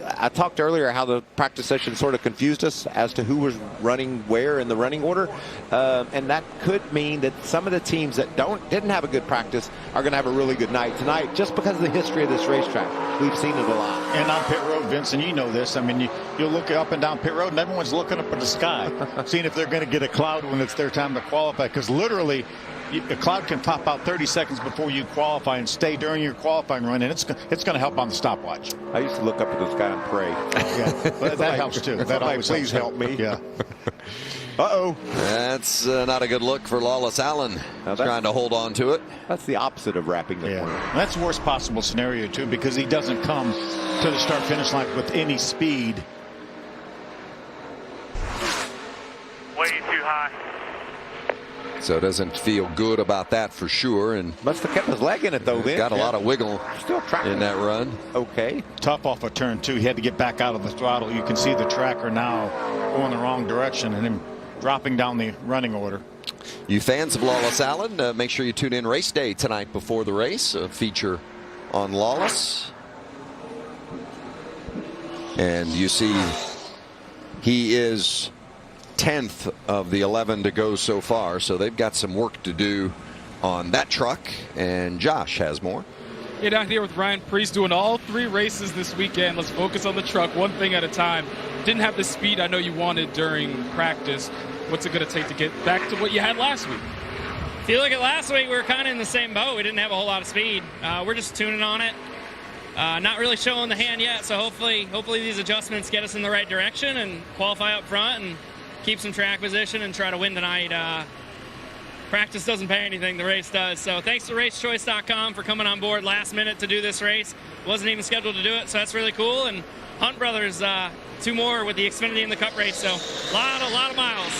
Speaker 2: I talked earlier how the practice session sort of confused us as to who was running where in the running order, and that could mean that some of the teams that didn't have a good practice are going to have a really good night tonight, just because of the history of this racetrack. We've seen it a lot.
Speaker 3: And on pit road, Vincent, you know this. I mean, you'll look up and down pit road, and everyone's looking up at the sky, seeing if they're going to get a cloud when it's their time to qualify, because literally a cloud can pop out 30 seconds before you qualify and stay during your qualifying run, and it's going to help on the stopwatch.
Speaker 2: I used to look up at the sky and pray.
Speaker 3: Yeah, but that helps too. That always
Speaker 2: please
Speaker 3: helps.
Speaker 2: help me.
Speaker 3: Yeah.
Speaker 2: Uh-oh.
Speaker 1: That's not a good look for Lawless Allen. Trying to hold on to it.
Speaker 2: That's the opposite of wrapping the corner.
Speaker 3: That's the worst possible scenario too, because he doesn't come to the start-finish line with any speed.
Speaker 5: Way too high.
Speaker 1: So doesn't feel good about that for sure. And
Speaker 2: must have kept his leg in it, though, Vince.
Speaker 1: Got a lot of wiggle
Speaker 2: still
Speaker 1: in that run.
Speaker 2: Okay.
Speaker 3: Tough off a turn, too. He had to get back out of the throttle. You can see the tracker now going the wrong direction and him dropping down the running order.
Speaker 1: You fans of Lawless Allen, make sure you tune in race day tonight before the race. A feature on Lawless. And you see he is 10th of the 11 to go so far, so they've got some work to do on that truck, and Josh has more.
Speaker 4: Yeah, down here with Ryan Preece doing all 3 races this weekend. Let's focus on the truck, one thing at a time. Didn't have the speed I know you wanted during practice. What's it going to take to get back to what you had last week?
Speaker 8: If you look at last week, we were kind of in the same boat. We didn't have a whole lot of speed. We're just tuning on it. Not really showing the hand yet, so hopefully these adjustments get us in the right direction and qualify up front and keep some track position and try to win tonight practice doesn't pay anything, the race does. So thanks to racechoice.com for coming on board last minute to do this race. Wasn't even scheduled to do it, so that's really cool. And Hunt Brothers, 2 more with the Xfinity and the Cup race, so a lot of miles.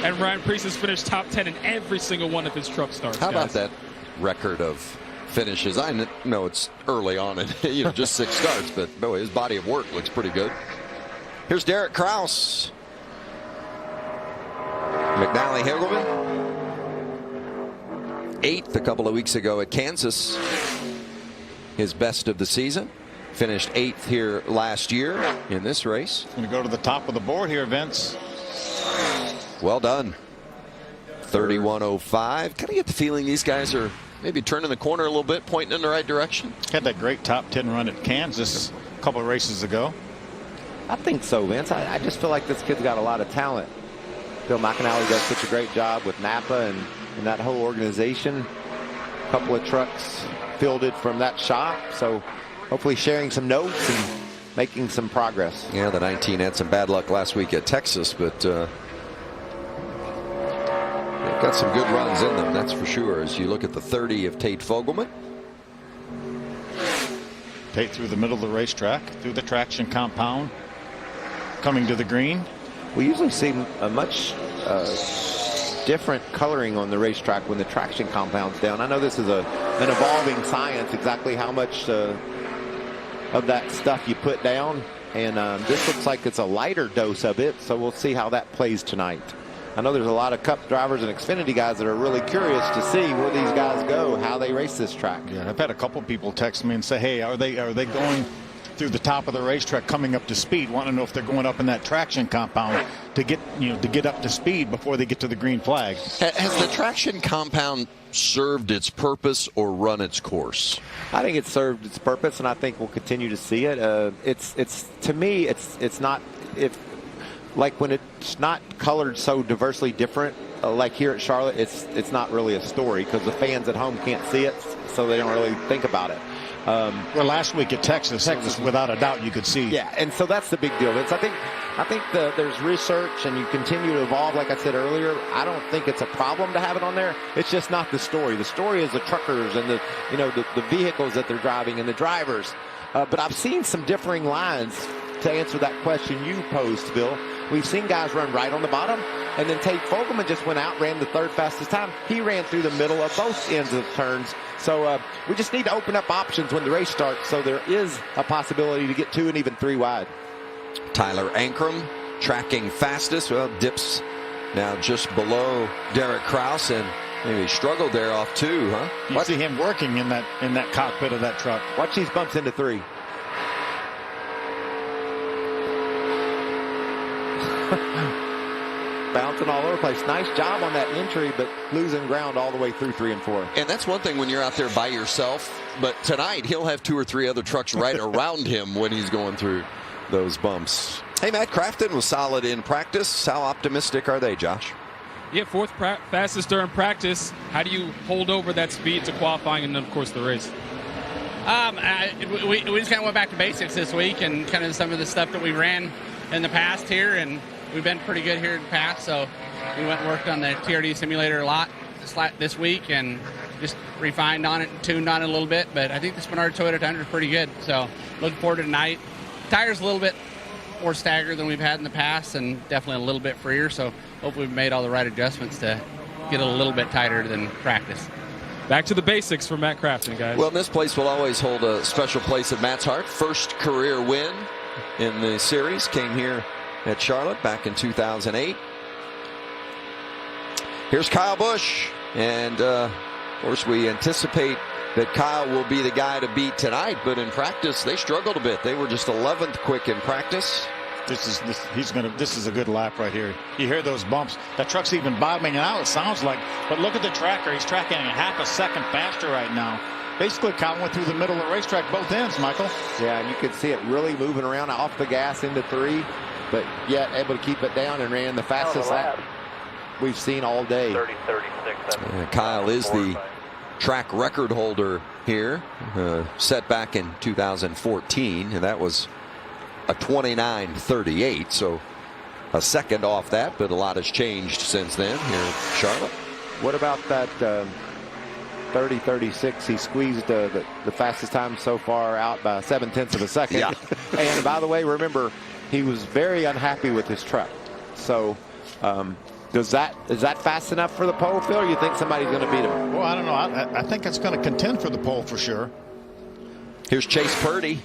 Speaker 4: And Ryan Preece has finished top 10 in every single one of his truck starts.
Speaker 1: How about
Speaker 4: guys.
Speaker 1: that record of finishes? I know it's early on and just 6 starts, but boy, his body of work looks pretty good. Here's Derek Kraus. McNally Hegelman, 8th a couple of weeks ago at Kansas. His best of the season. Finished 8th here last year in this race.
Speaker 3: Going to go to the top of the board here, Vince.
Speaker 1: Well done. 31:05. Kind of get the feeling these guys are maybe turning the corner a little bit, pointing in the right direction.
Speaker 3: Had that great top 10 run at Kansas a couple of races ago.
Speaker 2: I think so, Vince. I just feel like this kid's got a lot of talent. Bill McAnally does such a great job with Napa and that whole organization. A couple of trucks fielded from that shop, so hopefully sharing some notes and making some progress.
Speaker 1: Yeah, the 19 had some bad luck last week at Texas, but they've got some good runs in them, that's for sure. As you look at the 30 of Tate Fogelman.
Speaker 3: Tate through the middle of the racetrack, through the traction compound, coming to the green.
Speaker 2: We usually see a much different coloring on the racetrack when the traction compound's down. I know this is an evolving science, exactly how much of that stuff you put down, and this looks like it's a lighter dose of it, so we'll see how that plays tonight. I know there's a lot of Cup drivers and Xfinity guys that are really curious to see where these guys go, how they race this track.
Speaker 3: Yeah, I've had a couple people text me and say, hey, are they going through the top of the racetrack coming up to speed? Want to know if they're going up in that traction compound to get up to speed before they get to the green flag.
Speaker 1: Has the traction compound served its purpose or run its course?
Speaker 2: I think it's served its purpose, and I think we'll continue to see it. It's to me, it's not, if like when it's not colored so diversely different, like here at Charlotte, it's not really a story because the fans at home can't see it, so they don't really think about it.
Speaker 3: Well, last week at Texas, without a doubt you could see.
Speaker 2: Yeah, and so that's the big deal. I think there's research, and you continue to evolve. Like I said earlier, I don't think it's a problem to have it on there. It's just not the story. The story is the truckers and the vehicles that they're driving and the drivers. But I've seen some differing lines to answer that question you posed, Phil. We've seen guys run right on the bottom, and then Tate Fogelman just went out, ran the 3rd fastest time. He ran through the middle of both ends of the turns. So we just need to open up options when the race starts, so there is a possibility to get 2 and even 3 wide.
Speaker 1: Tyler Ankrum tracking fastest. Well, dips now just below Derek Kraus, and maybe struggled there off 2, huh?
Speaker 3: You see him working in that cockpit of that truck.
Speaker 2: Watch these bumps into 3. Bouncing all over the place. Nice job on that entry, but losing ground all the way through 3 and 4.
Speaker 1: And that's one thing when you're out there by yourself. But tonight, he'll have 2 or 3 other trucks right around him when he's going through those bumps. Hey, Matt Crafton was solid in practice. How optimistic are they, Josh?
Speaker 4: Yeah, 4th fastest during practice. How do you hold over that speed to qualifying and then, of course, the race?
Speaker 11: We just kind of went back to basics this week and kind of some of the stuff that we ran in the past here, and we've been pretty good here in the past, so we went and worked on the TRD simulator a lot this week and just refined on it and tuned on it a little bit, but I think the Spinard Toyota Tundra is pretty good, so looking forward to tonight. Tires a little bit more staggered than we've had in the past and definitely a little bit freer, so hopefully we've made all the right adjustments to get a little bit tighter than practice.
Speaker 4: Back to the basics for Matt Crafton, guys.
Speaker 1: Well, this place will always hold a special place in Matt's heart. First career win in the series came here at Charlotte back in 2008. Here's Kyle Busch, and of course we anticipate that Kyle will be the guy to beat tonight, but in practice they struggled a bit. They were just 11th quick in practice.
Speaker 3: This is a good lap right here. You hear those bumps. That truck's even bottoming out, it sounds like. But look at the tracker. He's tracking a half a second faster right now. Basically, Kyle went through the middle of the racetrack, both ends, Michael.
Speaker 2: Yeah, and you could see it really moving around off the gas into 3, but yet able to keep it down and ran the fastest lap we've seen all day.
Speaker 5: 30:36.
Speaker 1: Kyle is the track record holder here, set back in 2014, and that was a 29:38, so a second off that, but a lot has changed since then here at Charlotte.
Speaker 2: What about that 30-36? He squeezed the fastest time so far out by 0.7 of a second.
Speaker 1: Yeah.
Speaker 2: And by the way, remember, he was very unhappy with his truck. So is that fast enough for the pole, Phil, or you think somebody's going to beat him?
Speaker 3: Well, I don't know. I think it's going to contend for the pole for sure.
Speaker 1: Here's Chase Purdy.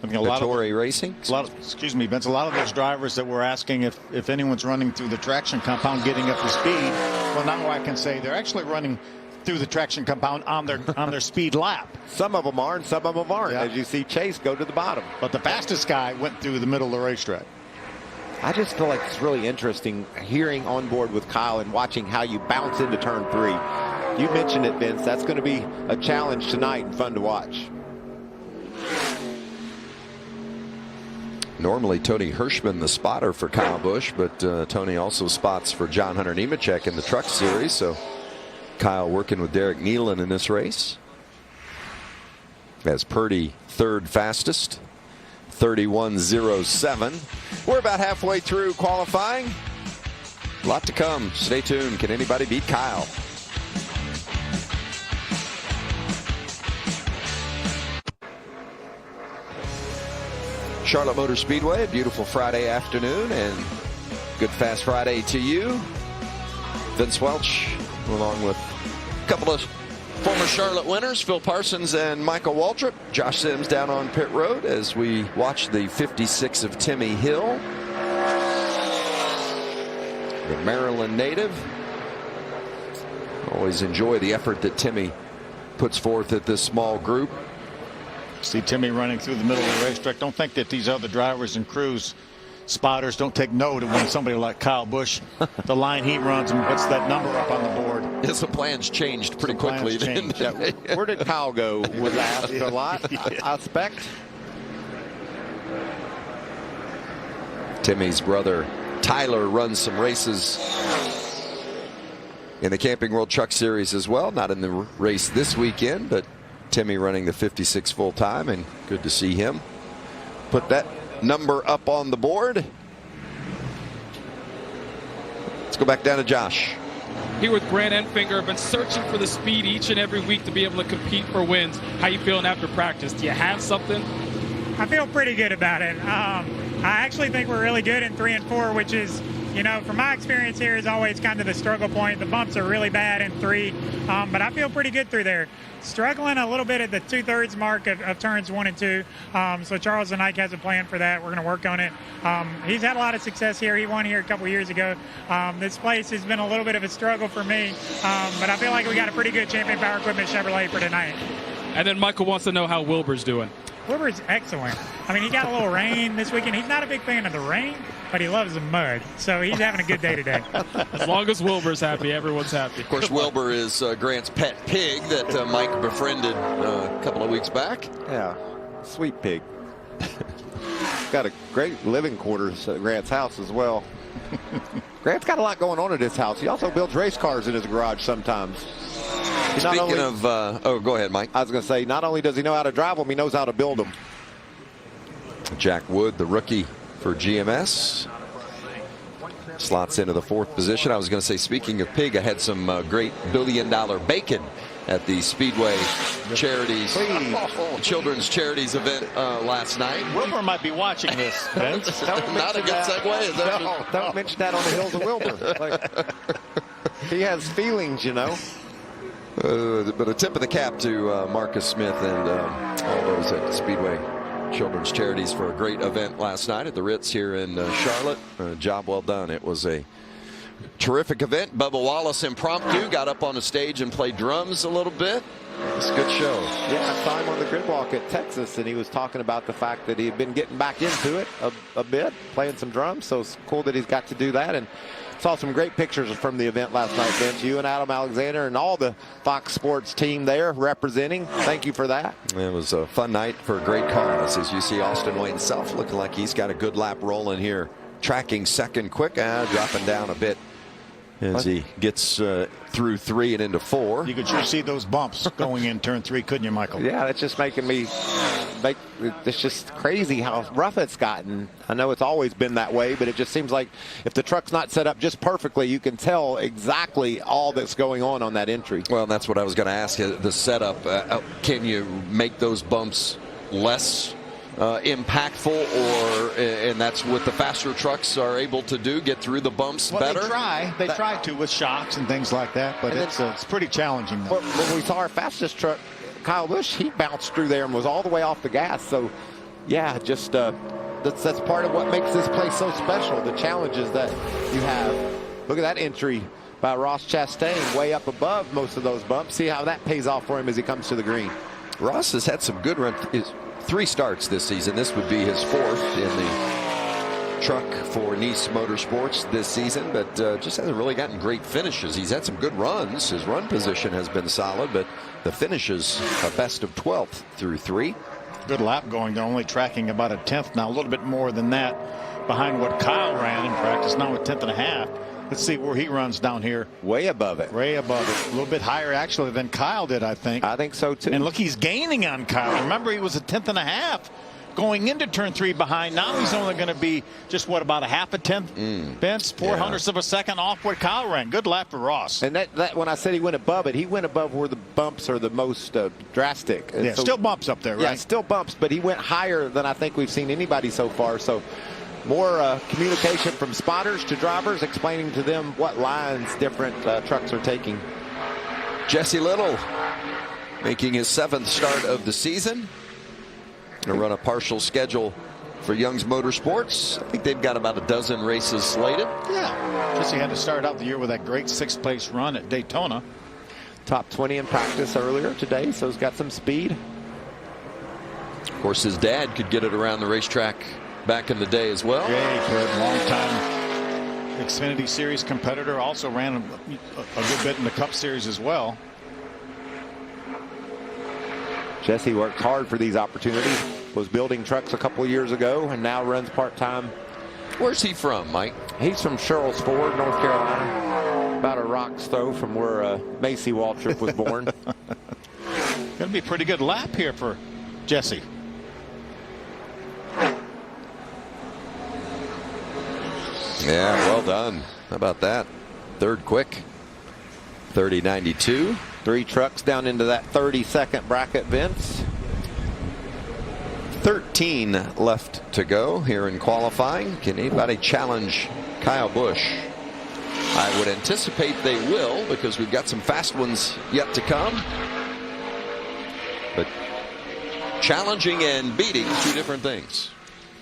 Speaker 3: I mean, a lot
Speaker 1: Tory Racing.
Speaker 3: Excuse me, Vince. A lot of those drivers that were asking if anyone's running through the traction compound getting up to speed. Well, now I can say they're actually running through the traction compound on their speed lap.
Speaker 2: Some of them are and some of them aren't.
Speaker 3: Yeah.
Speaker 2: As you see Chase go to the bottom.
Speaker 3: But the fastest guy went through the middle of the racetrack.
Speaker 2: I just feel like it's really interesting hearing on board with Kyle and watching how you bounce into turn 3. You mentioned it, Vince. That's going to be a challenge tonight and fun to watch.
Speaker 1: Normally Tony Hirschman the spotter for Kyle Busch, but Tony also spots for John Hunter Nemechek in the Truck Series. So Kyle working with Derek Nealon in this race. As Purdy third fastest, 31.07. We're about halfway through qualifying. A lot to come. Stay tuned. Can anybody beat Kyle? Charlotte Motor Speedway, a beautiful Friday afternoon, and good Fast Friday to you. Vince Welch, along with a couple of former Charlotte winners, Phil Parsons and Michael Waltrip. Josh Sims down on pit road as we watch the 56 of Timmy Hill, the Maryland native. Always enjoy the effort that Timmy puts forth at this small group.
Speaker 3: See Timmy running through the middle of the racetrack. Don't think that these other drivers and crews, spotters, don't take note of when somebody like Kyle Busch, the line he runs and puts that number up on the board.
Speaker 1: Yes, the plans changed pretty quickly.
Speaker 2: Where did Kyle go? Was asked a lot, I expect.
Speaker 1: Timmy's brother Tyler runs some races in the Camping World Truck Series as well. Not in the race this weekend, but Timmy running the 56 full time, and good to see him put that number up on the board. Let's go back down to Josh.
Speaker 4: Here with Grant Enfinger, have been searching for the speed each and every week to be able to compete for wins. How you feeling after practice? Do you have something?
Speaker 12: I feel pretty good about it. I actually think we're really good in 3 and 4, which is, you know, from my experience here, is always kind of the struggle point. The bumps are really bad in 3, but I feel pretty good through there. Struggling a little bit at the 2/3 mark of turns 1 and 2. So Charles and Ike has a plan for that. We're going to work on it. He's had a lot of success here. He won here a couple years ago. This place has been a little bit of a struggle for me, but I feel like we got a pretty good Champion Power Equipment Chevrolet for tonight.
Speaker 4: And then Michael wants to know how Wilbur's doing.
Speaker 12: Wilbur's excellent. I mean, he got a little rain this weekend. He's not a big fan of the rain, but he loves the mud. So he's having a good day today.
Speaker 4: As long as Wilbur's happy, everyone's happy.
Speaker 1: Of course, Wilbur is Grant's pet pig that Mike befriended a couple of weeks back.
Speaker 2: Yeah, sweet pig. Got a great living quarters at Grant's house as well. Grant's got a lot going on at his house. He also builds race cars in his garage sometimes.
Speaker 1: Speaking of, oh, go ahead, Mike.
Speaker 2: I was going to say, not only does he know how to drive them, he knows how to build them.
Speaker 1: Jack Wood, the rookie for GMS, slots into the 4th position. I was going to say, speaking of pig, I had some great $1 billion bacon at the Speedway Charities, Children's Charities event last night.
Speaker 3: Wilbur might be watching this, Vince.
Speaker 1: Not a good segue. Is that
Speaker 2: no, don't mention that on the hills of Wilbur. Like, he has feelings, you know.
Speaker 1: But a tip of the cap to Marcus Smith and all those at Speedway Children's Charities for a great event last night at the Ritz here in Charlotte. Job well done. It was a terrific event. Bubba Wallace impromptu got up on the stage and played drums a little bit. It's a good show.
Speaker 2: Yeah, I saw him on the grid walk at Texas, and he was talking about the fact that he had been getting back into it a bit, playing some drums. So it's cool that he's got to do that. And saw some great pictures from the event last night, Vince. You and Adam Alexander and all the Fox Sports team there representing. Thank you for that.
Speaker 1: It was a fun night for a great cause. As you see Austin Wayne Self looking like he's got a good lap rolling here. Tracking second quick, dropping down a bit as he gets through 3 and into 4.
Speaker 3: You could sure see those bumps going in turn 3, couldn't you, Michael?
Speaker 2: Yeah, that's just making me it's just crazy how rough it's gotten. I know it's always been that way, but it just seems like if the truck's not set up just perfectly, you can tell exactly all that's going on that entry.
Speaker 1: Well, that's what I was going to ask you. The setup, can you make those bumps less impactful, and that's what the faster trucks are able to do, get through the bumps better?
Speaker 3: They try to with shocks and things like that, but it's pretty challenging though.
Speaker 2: When we saw our fastest truck, Kyle Busch, he bounced through there and was all the way off the gas. So yeah, just that's part of what makes this place so special, the challenges that you have. Look at that entry by Ross Chastain, way up above most of those bumps. See how that pays off for him as he comes to the green.
Speaker 1: Ross has had some good runs. 3 starts this season. This would be his 4th in the truck for Nice Motorsports this season, but just hasn't really gotten great finishes. He's had some good runs. His run position has been solid, but the finishes are best of 12th through 3.
Speaker 3: Good lap going. They're only tracking about a 10th now, a little bit more than that behind what Kyle ran in practice, now a 10th and a half. Let's see where he runs down here.
Speaker 2: Way above it.
Speaker 3: Way above it. A little bit higher, actually, than Kyle did, I think.
Speaker 2: I think so, too.
Speaker 3: And look, he's gaining on Kyle. Remember, he was a 10th and a half going into turn 3 behind. Now he's only going to be just, what, about a half a tenth? Vince, 400ths of a second off what Kyle ran. Good lap for Ross.
Speaker 2: And that when I said he went above it, he went above where the bumps are the most drastic.
Speaker 3: Yeah, so, still bumps up there, right?
Speaker 2: Yeah, still bumps, but he went higher than I think we've seen anybody so far. So more communication from spotters to drivers, explaining to them what lines different trucks are taking.
Speaker 1: Jesse Little making his 7th start of the season. Going to run a partial schedule for Young's Motorsports. I think they've got about a dozen races slated.
Speaker 3: Yeah. Jesse had to start out the year with that great 6th place run at Daytona.
Speaker 2: Top 20 in practice earlier today, so he's got some speed.
Speaker 1: Of course, his dad could get it around the racetrack back in the day as well.
Speaker 3: Yeah, he could. Long-time Xfinity Series competitor. Also ran a good bit in the Cup Series as well.
Speaker 2: Jesse worked hard for these opportunities. Was building trucks a couple of years ago and now runs part-time.
Speaker 1: Where's he from, Mike?
Speaker 2: He's from Sherrills Ford, North Carolina. About a rock's throw from where Macy Waltrip was born.
Speaker 3: Going to be a pretty good lap here for Jesse.
Speaker 1: Yeah, well done. How about that? 3rd quick. 30.92.
Speaker 2: 3 trucks down into that 32nd bracket, Vince.
Speaker 1: 13 left to go here in qualifying. Can anybody challenge Kyle Busch? I would anticipate they will, because we've got some fast ones yet to come. But challenging and beating, 2 different things.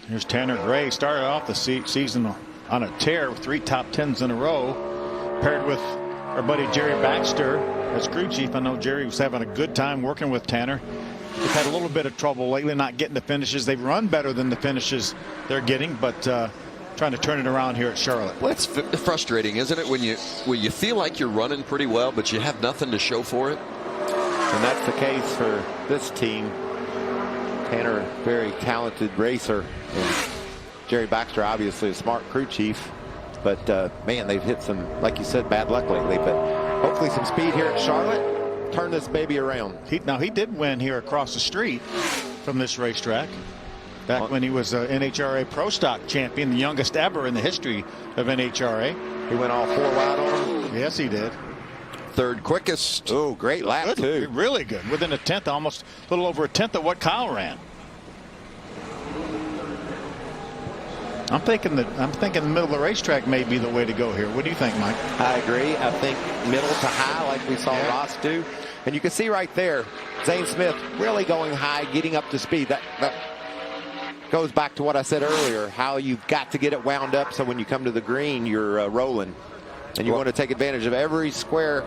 Speaker 3: Here's Tanner Gray. Started off the season on a tear with 3 top 10s in a row, paired with our buddy Jerry Baxter as crew chief. I know Jerry was having a good time working with Tanner. They've had a little bit of trouble lately not getting the finishes. They've run better than the finishes they're getting, but trying to turn it around here at Charlotte.
Speaker 1: Well, it's frustrating, isn't it, when you feel like you're running pretty well, but you have nothing to show for it?
Speaker 2: And that's the case for this team. Tanner, very talented racer, and Jerry Baxter, obviously a smart crew chief. But, man, they've hit some, like you said, bad luck lately. But hopefully some speed here at Charlotte. Turn this baby around.
Speaker 3: Now, he did win here across the street from this racetrack back when he was NHRA Pro Stock champion, the youngest ever in the history of NHRA.
Speaker 2: He went all 4 wide on him.
Speaker 3: Yes, he did.
Speaker 1: 3rd quickest.
Speaker 2: Oh, great lap,
Speaker 3: good,
Speaker 2: too.
Speaker 3: Really good. Within a 10th, almost a little over a 10th of what Kyle ran. I'm thinking the middle of the racetrack may be the way to go here. What do you think, Mike?
Speaker 2: I agree. I think middle to high, like we saw Ross do. And you can see right there, Zane Smith really going high, getting up to speed. That goes back to what I said earlier, how you've got to get it wound up so when you come to the green, you're rolling. And you want to take advantage of every square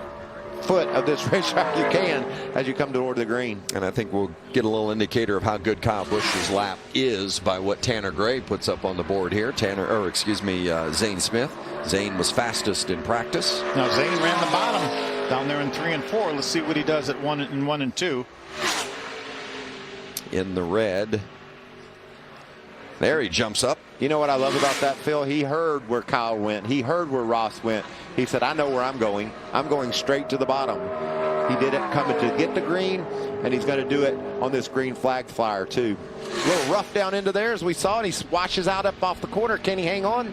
Speaker 2: foot of this racetrack you can as you come toward the green.
Speaker 1: And I think we'll get a little indicator of how good Kyle Busch's lap is by what Tanner Gray puts up on the board here. Zane Smith. Zane was fastest in practice.
Speaker 3: Now Zane ran the bottom down there in 3 and 4. Let's see what he does at 1 and 2.
Speaker 1: In the red. There he jumps up.
Speaker 2: You know what I love about that, Phil? He heard where Kyle went. He heard where Ross went. He said, I know where I'm going. I'm going straight to the bottom. He did it coming to get the green, and he's going to do it on this green flag flyer too. A little rough down into there as we saw, and he washes out up off the corner. Can he hang on?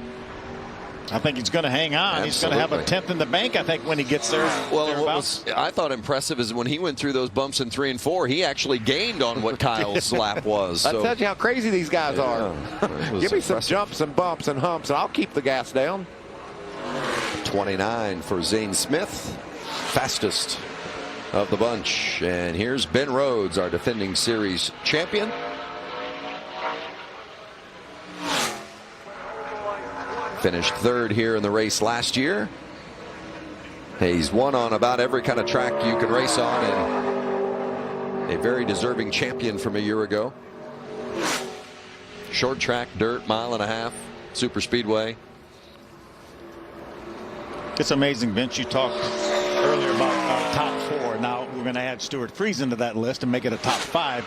Speaker 3: I think he's going to hang on.
Speaker 1: Absolutely.
Speaker 3: He's going to have a 10th in the bank, I think, when he gets there.
Speaker 1: Well, what was, I thought impressive is when he went through those bumps in 3 and 4, he actually gained on what Kyle's lap was.
Speaker 2: That tells you how crazy these guys are. Give me some
Speaker 1: impressive.
Speaker 2: jumps and bumps and humps, and I'll keep the gas down.
Speaker 1: 29 for Zane Smith, fastest of the bunch. And here's Ben Rhodes, our defending series champion. Finished 3rd here in the race last year. He's won on about every kind of track you can race on, and a very deserving champion from a year ago. Short track, dirt, 1.5 miles, super speedway.
Speaker 3: It's amazing, Vince. You talked earlier about our top 4. Now we're going to add Stuart Freeze into that list and make it a top 5.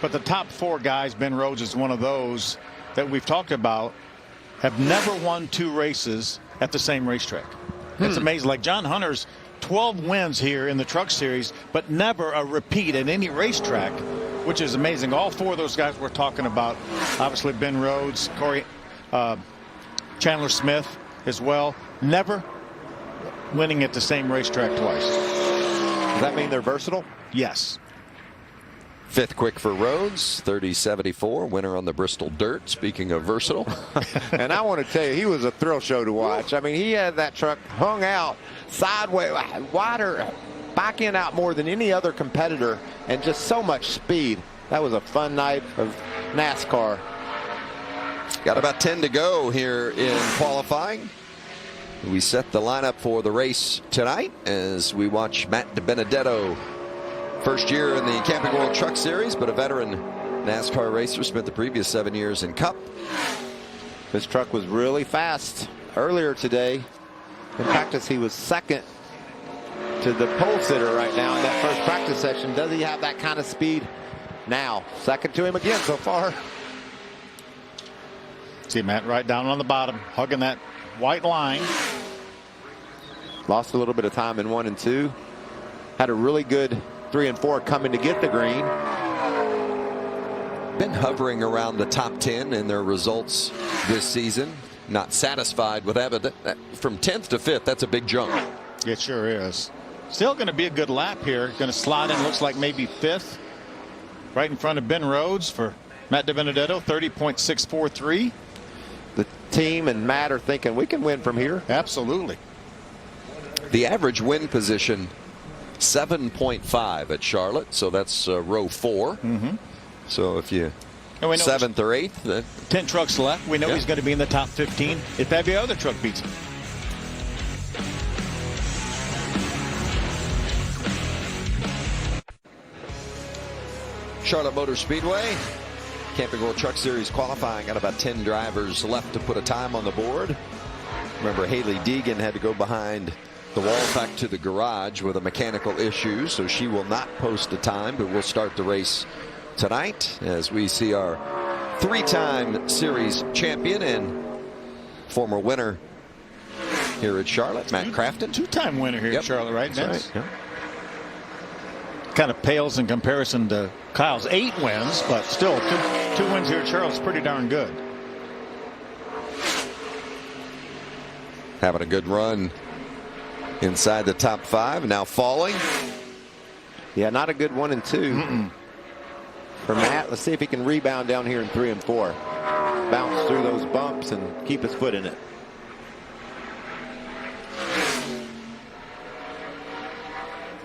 Speaker 3: But the top 4 guys, Ben Rhodes is one of those that we've talked about, have never won 2 races at the same racetrack. It's amazing. Like John Hunter's 12 wins here in the Truck Series, but never a repeat at any racetrack, which is amazing. All 4 of those guys we're talking about, obviously Ben Rhodes, Chandler Smith as well, never winning at the same racetrack twice.
Speaker 2: Does that mean they're versatile?
Speaker 3: Yes.
Speaker 1: 5th quick for Rhodes, 30.74, winner on the Bristol Dirt. Speaking of versatile.
Speaker 2: And I want to tell you, he was a thrill show to watch. I mean, he had that truck hung out sideways, wider, backing out more than any other competitor, and just so much speed. That was a fun night of NASCAR.
Speaker 1: Got about 10 to go here in qualifying. We set the lineup for the race tonight as we watch Matt DiBenedetto. First year in the Camping World Truck Series, but a veteran NASCAR racer, spent the previous 7 years in Cup.
Speaker 2: This truck was really fast earlier today. In practice, he was 2nd to the pole sitter right now in that first practice session. Does he have that kind of speed now? 2nd to him again so far.
Speaker 3: See Matt right down on the bottom, hugging that white line.
Speaker 2: Lost a little bit of time in 1 and 2. Had a really good 3 and 4 coming to get the green.
Speaker 1: Been hovering around the top 10 in their results this season. Not satisfied with that, but from 10th to 5th, that's a big jump.
Speaker 3: It sure is. Still going to be a good lap here. Going to slide in, looks like maybe 5th. Right in front of Ben Rhodes for Matt DiBenedetto, 30.643.
Speaker 2: The team and Matt are thinking we can win from here.
Speaker 3: Absolutely.
Speaker 1: The average win position, 7.5 at Charlotte, so that's row 4. So if you 7th or 8th,
Speaker 3: 10 trucks left. We know he's going to be in the top 15 if every other truck beats him.
Speaker 1: Charlotte Motor Speedway, Camping World Truck Series qualifying. Got about 10 drivers left to put a time on the board. Remember, Haley Deegan had to go behind the wall back to the garage with a mechanical issue, so she will not post a time, but we'll start the race tonight as we see our 3-time series champion and former winner here at Charlotte, Matt Crafton.
Speaker 3: 2-time winner here at Charlotte, right?
Speaker 1: That's right.
Speaker 3: Kind of pales in comparison to Kyle's 8 wins, but still 2 wins here at Charlotte's pretty darn good.
Speaker 1: Having a good run inside the top 5, now falling.
Speaker 2: Yeah, not a good 1 and 2 for Matt. Let's see if he can rebound down here in 3 and 4. Bounce through those bumps and keep his foot in it.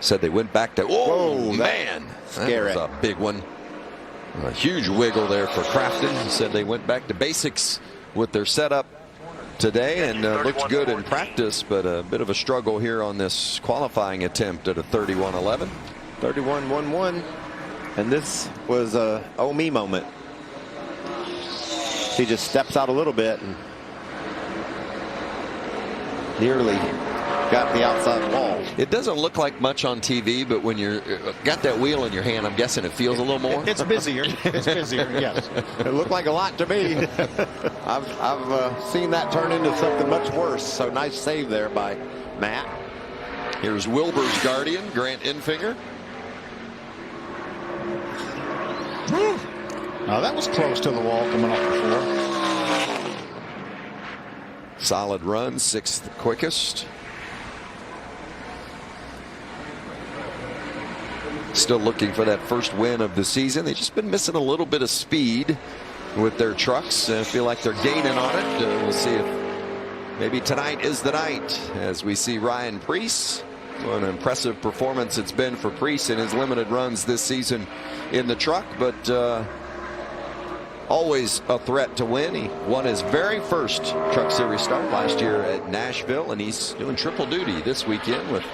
Speaker 1: Said they went back to, whoa, man,
Speaker 2: scary.
Speaker 1: That was a big one. A huge wiggle there for Crafton. Said they went back to basics with their setup today and looked good in practice, but a bit of a struggle here on this qualifying attempt at a 31.11.
Speaker 2: 31.11, and this was a oh me moment. He just steps out a little bit and nearly got the outside wall.
Speaker 1: It doesn't look like much on TV, but when you're got that wheel in your hand, I'm guessing it feels a little more.
Speaker 3: It's busier. It's busier, yes.
Speaker 2: It looked like a lot to me. I've seen that turn into something much worse. So nice save there by Matt.
Speaker 1: Here's Wilbur's guardian, Grant Infinger.
Speaker 3: Now that was close to the wall coming off the floor.
Speaker 1: Solid run, 6th quickest. Still looking for that first win of the season. They've just been missing a little bit of speed with their trucks. I feel like they're gaining on it. We'll see if maybe tonight is the night as we see Ryan Preece. What an impressive performance it's been for Preece in his limited runs this season in the truck, but always a threat to win. He won his very first Truck Series start last year at Nashville, and he's doing triple duty this weekend with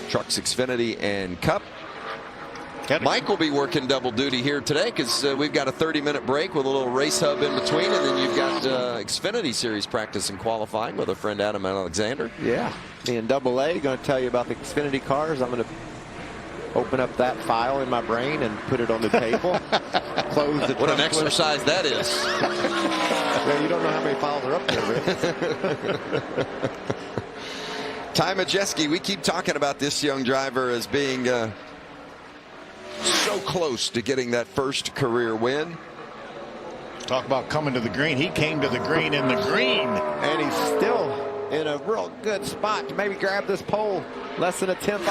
Speaker 1: Trucks Xfinity and Cup. Mike will be working double duty here today because we've got a 30-minute break with a little race hub in between, and then you've got Xfinity Series practice and qualifying with a friend Adam Alexander.
Speaker 2: Yeah, me and Double A going to tell you about the Xfinity cars. I'm going to open up that file in my brain and put it on the table. Close the
Speaker 1: what an exercise that is.
Speaker 2: Well, you don't know how many files are up there.
Speaker 1: Ty Majeski, we keep talking about this young driver as being so close to getting that first career win.
Speaker 3: Talk about coming to the green. He came to the green in the green.
Speaker 2: And he's still in a real good spot to maybe grab this pole. Less than a 10th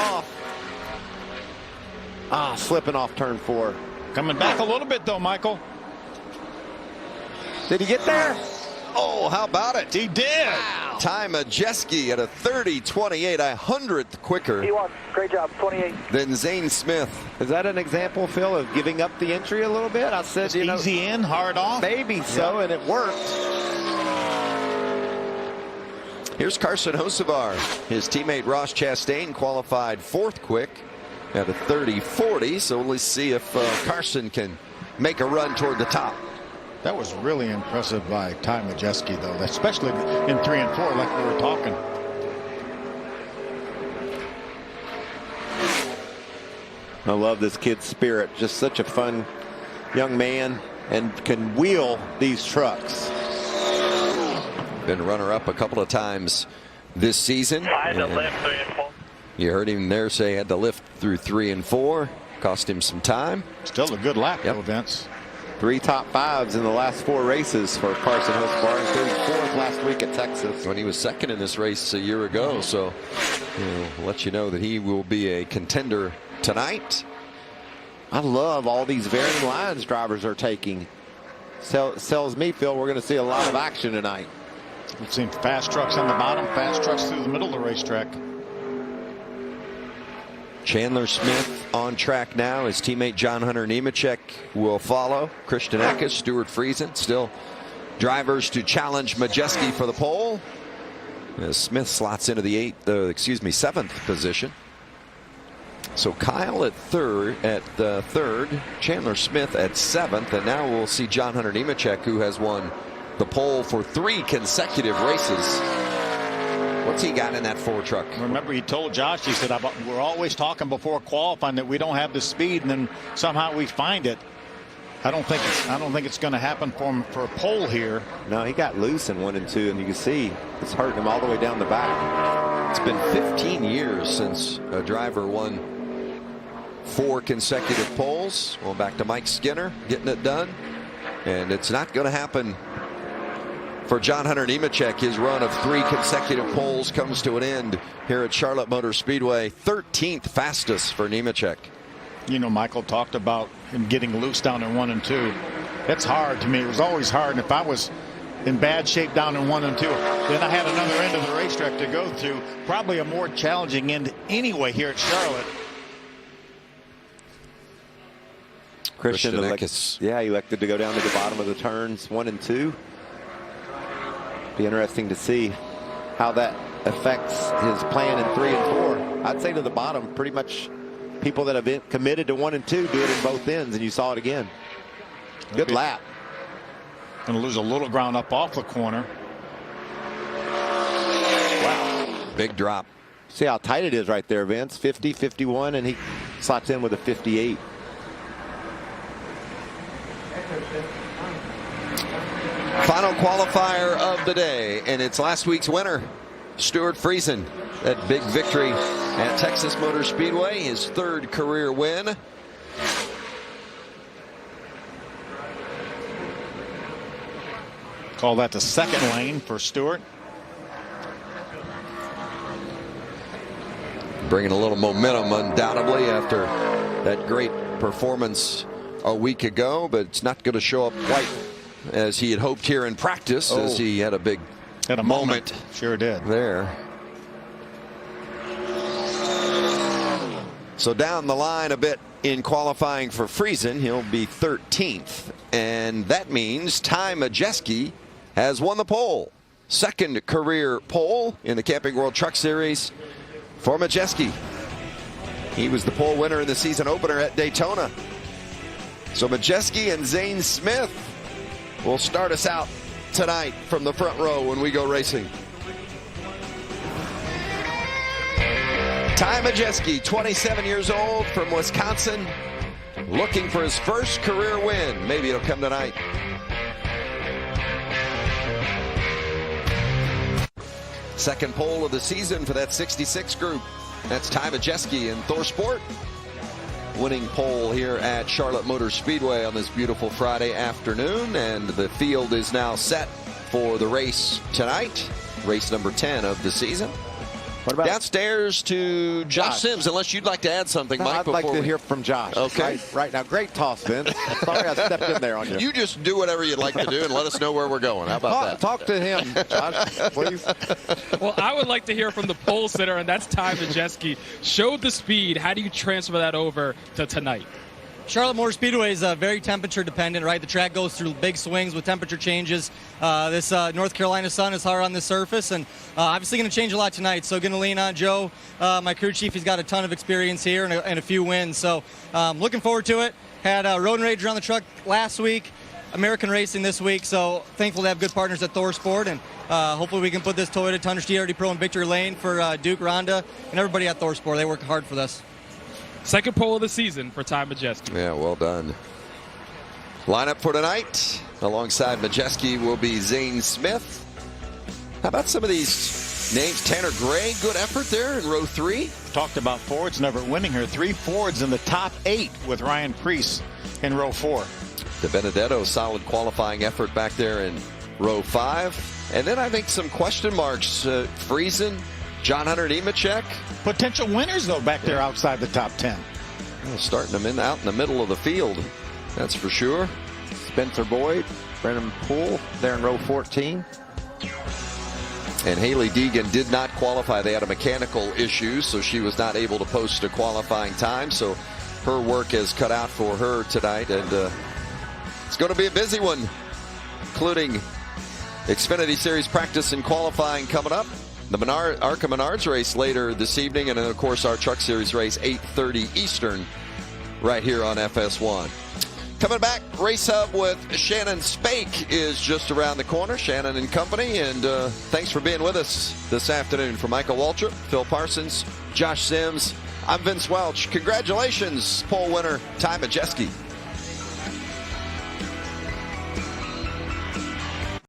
Speaker 2: off. Slipping off turn 4.
Speaker 3: Coming back a little bit though, Michael.
Speaker 2: Did he get there?
Speaker 1: Oh, how about it?
Speaker 3: He did.
Speaker 1: Wow. Ty Majeski at a 30.28, a 100th quicker.
Speaker 5: He won. Great job. 28.
Speaker 1: Than Zane Smith.
Speaker 2: Is that an example, Phil, of giving up the entry a little bit? I said,
Speaker 3: just easy in, hard off.
Speaker 2: Maybe so, and it worked.
Speaker 1: Here's Carson Hocevar. His teammate Ross Chastain qualified 4th quick at a 30.40. So let's see if Carson can make a run toward the top.
Speaker 3: That was really impressive by Ty Majeski, though, especially in 3 and 4, like we were talking.
Speaker 2: I love this kid's spirit. Just such a fun young man and can wheel these trucks.
Speaker 1: Been runner-up a couple of times this season.
Speaker 5: I had to lift 3 and 4.
Speaker 1: You heard him there say he had to lift through 3 and 4. Cost him some time.
Speaker 3: Still a good lap, though, Vince.
Speaker 2: 3 top 5s in the last 4 races for Carson Hocevar, including 4th last week at Texas.
Speaker 1: When he was 2nd in this race a year ago. So we'll let you know that he will be a contender tonight.
Speaker 2: I love all these varying lines drivers are taking. Sells me, Phil, we're going to see a lot of action tonight.
Speaker 3: We've seen fast trucks on the bottom, fast trucks through the middle of the racetrack.
Speaker 1: Chandler Smith on track now. His teammate John Hunter Nemechek will follow. Christian Eckes, Stuart Friesen, still drivers to challenge Majeski for the pole. As Smith slots into the 7th position. So Kyle at third, Chandler Smith at 7th, and now we'll see John Hunter Nemechek, who has won the pole for 3 consecutive races. What's he got in that 4 truck?
Speaker 3: Remember, he told Josh, he said, we're always talking before qualifying that we don't have the speed, and then somehow we find it. I don't think it's going to happen for him for a pole here.
Speaker 2: No, he got loose in 1 and 2, and you can see it's hurting him all the way down the back.
Speaker 1: It's been 15 years since a driver won 4 consecutive poles. Well, back to Mike Skinner getting it done, and it's not going to happen for John Hunter Nemechek. His run of 3 consecutive poles comes to an end here at Charlotte Motor Speedway. 13th fastest for Nemechek.
Speaker 3: You know, Michael talked about him getting loose down in 1 and 2. It's hard to me. It was always hard. And if I was in bad shape down in 1 and 2, then I had another end of the racetrack to go through. Probably a more challenging end anyway here at Charlotte.
Speaker 2: Christian Eckes. Yeah, he elected to go down to the bottom of the turns 1 and 2. Be interesting to see how that affects his plan in 3 and 4. I'd say to the bottom, pretty much people that have been committed to 1 and 2 do it in both ends, and you saw it again. Good lap.
Speaker 3: Going to lose a little ground up off the corner.
Speaker 1: Wow. Big drop.
Speaker 2: See how tight it is right there, Vince. 50, 51, and he slots in with a 58.
Speaker 1: Final qualifier of the day, and it's last week's winner, Stuart Friesen. that big victory at Texas Motor Speedway, his 3rd career win.
Speaker 3: Call that the 2nd lane for Stewart.
Speaker 1: Bringing a little momentum undoubtedly after that great performance a week ago, but it's not going to show up quite as he had hoped here in practice, as he had a big moment.
Speaker 3: Sure did.
Speaker 1: There. So down the line a bit in qualifying for Friesen, he'll be 13th, and that means Ty Majeski has won the pole. 2nd career pole in the Camping World Truck Series for Majeski. He was the pole winner in the season opener at Daytona. So Majeski and Zane Smith will start us out tonight from the front row when we go racing. Ty Majeski, 27 years old, from Wisconsin, looking for his 1st career win. Maybe it'll come tonight. Second pole of the season for that 66 group. That's Ty Majeski in ThorSport. Winning pole here at Charlotte Motor Speedway on this beautiful Friday afternoon. And the field is now set for the race tonight. Race number 10 of the season.
Speaker 2: What about
Speaker 1: downstairs to Josh Sims, unless you'd like to add something,
Speaker 2: No,
Speaker 1: Mike.
Speaker 2: I'd like to hear from Josh.
Speaker 1: Okay.
Speaker 2: Right now. Great toss, Vince. Sorry I stepped in there on you.
Speaker 1: You just do whatever you'd like to do and let us know where we're going. How about that?
Speaker 2: Talk to him, Josh, please.
Speaker 4: Well, I would like to hear from the pole sitter, and that's Ty Majeski. Showed the speed. How do you transfer that over to tonight?
Speaker 13: Charlotte Motor Speedway is very temperature dependent, right? The track goes through big swings with temperature changes. This North Carolina sun is hard on the surface, and obviously going to change a lot tonight. So going to lean on Joe, my crew chief. He's got a ton of experience here and a few wins. So looking forward to it. Had Road and Rage on the truck last week, American Racing this week. So thankful to have good partners at ThorSport, and hopefully we can put this Toyota Tundra TRD Pro in victory lane for Duke, Rhonda, and everybody at ThorSport. They work hard for this.
Speaker 4: 2nd pole of the season for Ty Majeski.
Speaker 1: Yeah, well done. Lineup for tonight. Alongside Majeski will be Zane Smith. How about some of these names? Tanner Gray, good effort there in row 3.
Speaker 3: Talked about Fords never winning here. 3 Fords in the top 8 with Ryan Preece in row 4.
Speaker 1: De Benedetto, solid qualifying effort back there in row 5. And then I think some question marks. Friesen, John Hunter Nemechek.
Speaker 3: Potential winners, though, back there outside the top 10.
Speaker 1: Well, starting them out in the middle of the field, that's for sure.
Speaker 2: Spencer Boyd, Brennan Poole there in row 14.
Speaker 1: And Haley Deegan did not qualify. They had a mechanical issue, so she was not able to post a qualifying time. So her work is cut out for her tonight. And it's going to be a busy one, including Xfinity Series practice and qualifying coming up. The ARCA Menards race later this evening, and then, of course, our Truck Series race, 8:30 Eastern, right here on FS1. Coming back, Race Hub with Shannon Spake is just around the corner. Shannon and company, and thanks for being with us this afternoon. For Michael Waltrip, Phil Parsons, Josh Sims, I'm Vince Welch. Congratulations, pole winner Ty Majeski.